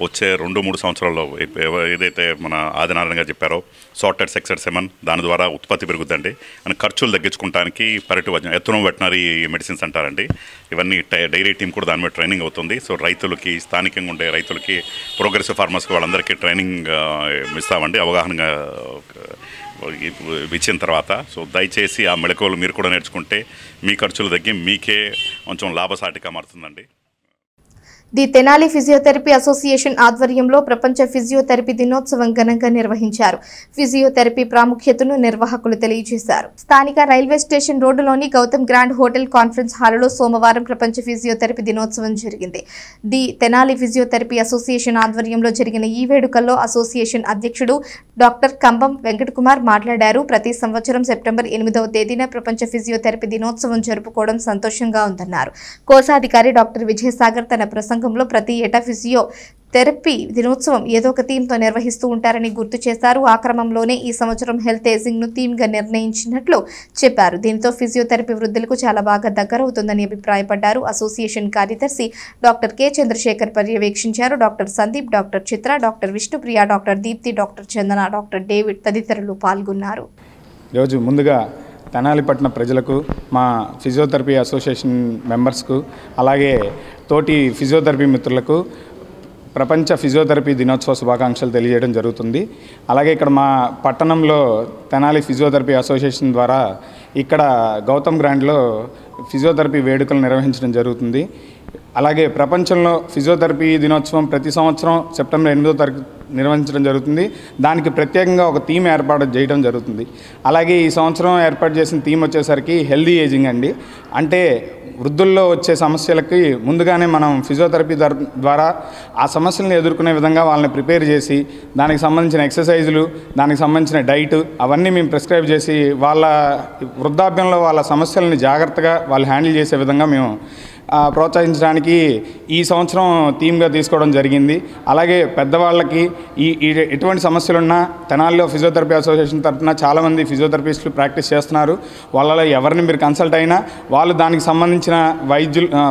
వచ్చే 2-3 సంవత్సరాల్లో ఏదైతే మన ఆదినారాయణ గారు చెప్పారో సార్టెడ్ సెక్సెడ్ సెమన్, దాని ద్వారా ఉత్పత్తి పెరుగుతుందండి. అని ఖర్చులు తగ్గించుకోవడానికి పెరటి వైద్యం, ఎథనో వెటనరీ మెడిసిన్స్ అంటారండి. ఇవన్నీ డైరీ టీం కూడా దాని మీద ట్రైనింగ్ అవుతుంది. సో రైతులకి, స్థానికంగా ఉండే రైతులకి, ప్రోగ్రెసివ్ ఫార్మర్స్కి వాళ్ళందరికీ ట్రైనింగ్ ఇస్తామండి అవగాహనగా ఇచ్చిన తర్వాత. సో దయచేసి ఆ మెళకువలు మీరు కూడా నేర్చుకుంటే మీ ఖర్చులు తగ్గి మీకే కొంచెం లాభసాటిగా మారుతుందండి. ది తెనాలి ఫిజియోథెరపీ అసోసియేషన్ ఆధ్వర్యంలో ప్రపంచ ఫిజియోథెరపీ దినోత్సవం ఘనంగా నిర్వహించారు. ఫిజియోథెరపీ ప్రాముఖ్యతను నిర్వాహకులు తెలియజేశారు. స్థానిక రైల్వే స్టేషన్ రోడ్డులోని గౌతమ్ గ్రాండ్ హోటల్ కాన్ఫరెన్స్ హాలులో సోమవారం ప్రపంచ ఫిజియోథెరపీ దినోత్సవం జరిగింది. ది తెనాలి ఫిజియోథెరపీ అసోసియేషన్ ఆధ్వర్యంలో జరిగిన ఈ వేడుకల్లో అసోసియేషన్ అధ్యక్షుడు డాక్టర్ కంబం వెంకటకుమార్ మాట్లాడారు. ప్రతి సంవత్సరం సెప్టెంబర్ 8వ తేదీన ప్రపంచ ఫిజియోథెరపీ దినోత్సవం జరుపుకోవడం సంతోషంగా ఉందన్నారు. కోశాధికారి డాక్టర్ విజయసాగర్ తన ప్రసంగంలో ప్రతి ఏటా ఫిజియోథెరపీ దినోత్సవం ఏదో ఒక థీమ్తో నిర్వహిస్తూ ఉంటారని గుర్తు చేశారు. ఆ క్రమంలోనే ఈ సంవత్సరం హెల్త్ ఏజింగ్ ను థీమ్గా నిర్ణయించినట్లు చెప్పారు. దీంతో ఫిజియోథెరపీ వృద్ధులకు చాలా బాగా దగ్గరవుతుందని అభిప్రాయపడ్డారు. అసోసియేషన్ కార్యదర్శి డాక్టర్ కె చంద్రశేఖర్ పర్యవేక్షించారు. Doctor Sandeep, doctor Chitra, doctor Vishnupriya, doctor Deepti, doctor Chandana, doctor David తదితరులు పాల్గొన్నారు. ఈరోజు ముందుగా తెనాలిపట్నం ప్రజలకు, మా ఫిజియోథెరపీ అసోసియేషన్ మెంబర్స్కు, అలాగే తోటి ఫిజియోథెరపీ మిత్రులకు ప్రపంచ ఫిజియోథెరపీ దినోత్సవ శుభాకాంక్షలు తెలియజేయడం జరుగుతుంది. అలాగే ఇక్కడ మా పట్టణంలో తెనాలి ఫిజియోథెరపీ అసోసియేషన్ ద్వారా ఇక్కడ గౌతమ్ గ్రాండ్లో ఫిజియోథెరపీ వేడుకలు నిర్వహించడం జరుగుతుంది. అలాగే ప్రపంచంలో ఫిజియోథెరపీ దినోత్సవం ప్రతి సంవత్సరం సెప్టెంబర్ 8వ నిర్వహించడం జరుగుతుంది. దానికి ప్రత్యేకంగా ఒక థీమ్ ఏర్పాటు చేయడం జరుగుతుంది. అలాగే ఈ సంవత్సరం ఏర్పాటు చేసిన థీమ్ వచ్చేసరికి హెల్దీ ఏజింగ్ అండి. అంటే వృద్ధుల్లో వచ్చే సమస్యలకి ముందుగానే మనం ఫిజియోథెరపీ ద్వారా ఆ సమస్యలను ఎదుర్కొనే విధంగా వాళ్ళని ప్రిపేర్ చేసి దానికి సంబంధించిన ఎక్సర్సైజులు, దానికి సంబంధించిన డైట్ అవన్నీ మేము ప్రిస్క్రైబ్ చేసి వాళ్ళ వృద్ధాప్యంలో వాళ్ళ సమస్యలని జాగ్రత్తగా వాళ్ళు హ్యాండిల్ చేసే విధంగా మేము ప్రోత్సహించడానికి ఈ సంవత్సరం థీమ్గా తీసుకోవడం జరిగింది. అలాగే పెద్దవాళ్ళకి ఎటువంటి సమస్యలున్నా తెనాలిలో ఫిజియోథెరపీ అసోసియేషన్ తరఫున చాలామంది ఫిజియోథెరపిస్టులు ప్రాక్టీస్ చేస్తున్నారు. వాళ్ళలో ఎవరిని మీరు కన్సల్ట్ అయినా వాళ్ళు దానికి సంబంధించిన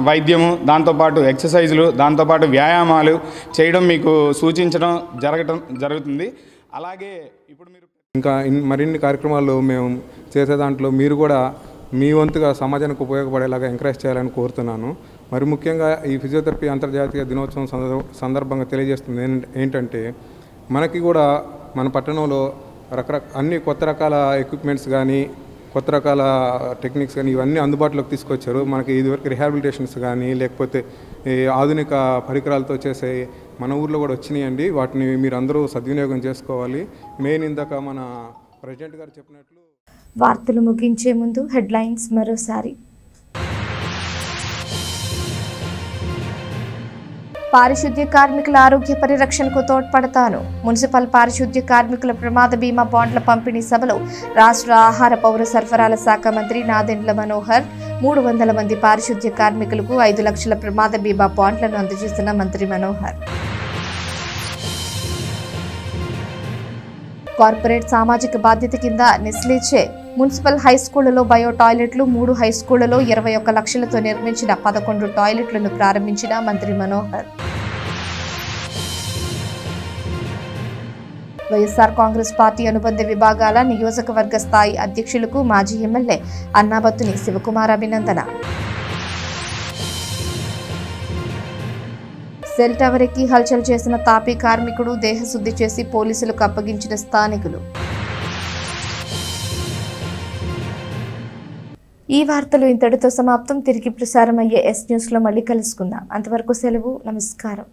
వైద్యము, దాంతోపాటు ఎక్సర్సైజులు, దాంతోపాటు వ్యాయామాలు చేయడం మీకు సూచించడం జరుగుతుంది. అలాగే ఇప్పుడు మీరు ఇంకా మరిన్ని కార్యక్రమాలు మేము చేసే దాంట్లో మీరు కూడా మీ వంతుగా సమాజానికి ఉపయోగపడేలాగా ఎంకరేజ్ చేయాలని కోరుతున్నాను. మరి ముఖ్యంగా ఈ ఫిజియోథెరపీ అంతర్జాతీయ దినోత్సవం సందర్భంగా తెలియజేస్తుంది ఏంటంటే మనకి కూడా మన పట్టణంలో అన్ని కొత్త రకాల ఎక్విప్మెంట్స్ కానీ కొత్త రకాల టెక్నిక్స్ కానీ ఇవన్నీ అందుబాటులోకి తీసుకొచ్చారు. మనకి ఇదివరకు రిహాబిలిటేషన్స్ కానీ లేకపోతే ఆధునిక పరికరాలతో చేసే మన ఊర్లో కూడా వచ్చినాయండి. వాటిని మీరు అందరూ సద్వినియోగం చేసుకోవాలి. మెయిన్ ఇందాక మన ప్రెసిడెంట్ గారు చెప్పినట్లు వార్తలు ముగించే ముందు హెడ్లైన్స్ మరోసారి. పారిశుద్ధ్య కార్మికుల ఆరోగ్య పరిరక్షణకు తోడ్పడతాను. మున్సిపల్ పారిశుద్ధ్య కార్మికుల ప్రమాద బీమా బాండ్ల పంపిణీ సభలో రాష్ట్ర ఆహార పౌర సరఫరాల శాఖ మంత్రి నాదెండ్ల మనోహర్ 300 మంది పారిశుద్ధ్య కార్మికులకు 5 లక్షల ప్రమాద బీమా బాండ్లను అందజేసిన మంత్రి మనోహర్. కార్పొరేట్ సామాజిక బాధ్యత కింద నెస్లేచే మున్సిపల్ హైస్కూళ్లలో బయో టాయిలెట్లు, 3 హైస్కూళ్లలో 21 లక్షలతో నిర్మించిన 11 టాయిలెట్లను ప్రారంభించిన మంత్రి మనోహర్. వైఎస్ఆర్ కాంగ్రెస్ పార్టీ అనుబంధ విభాగాల నియోజకవర్గ స్థాయి అధ్యక్షులకు మాజీ ఎమ్మెల్యే అన్నాబత్తుని శివకుమార్ అభినందన. సెల్ టవర్ ఎక్కి హల్చల్ చేసిన తాపీ కార్మికుడు దేహశుద్ధి చేసి పోలీసులకు అప్పగించిన స్థానికులు. ఈ వార్తలు ఇంతటితో సమాప్తం. తిరిగి ప్రసారం అయ్యే ఎస్ న్యూస్లో మళ్ళీ కలుసుకుందాం. అంతవరకు సెలవు. నమస్కారం.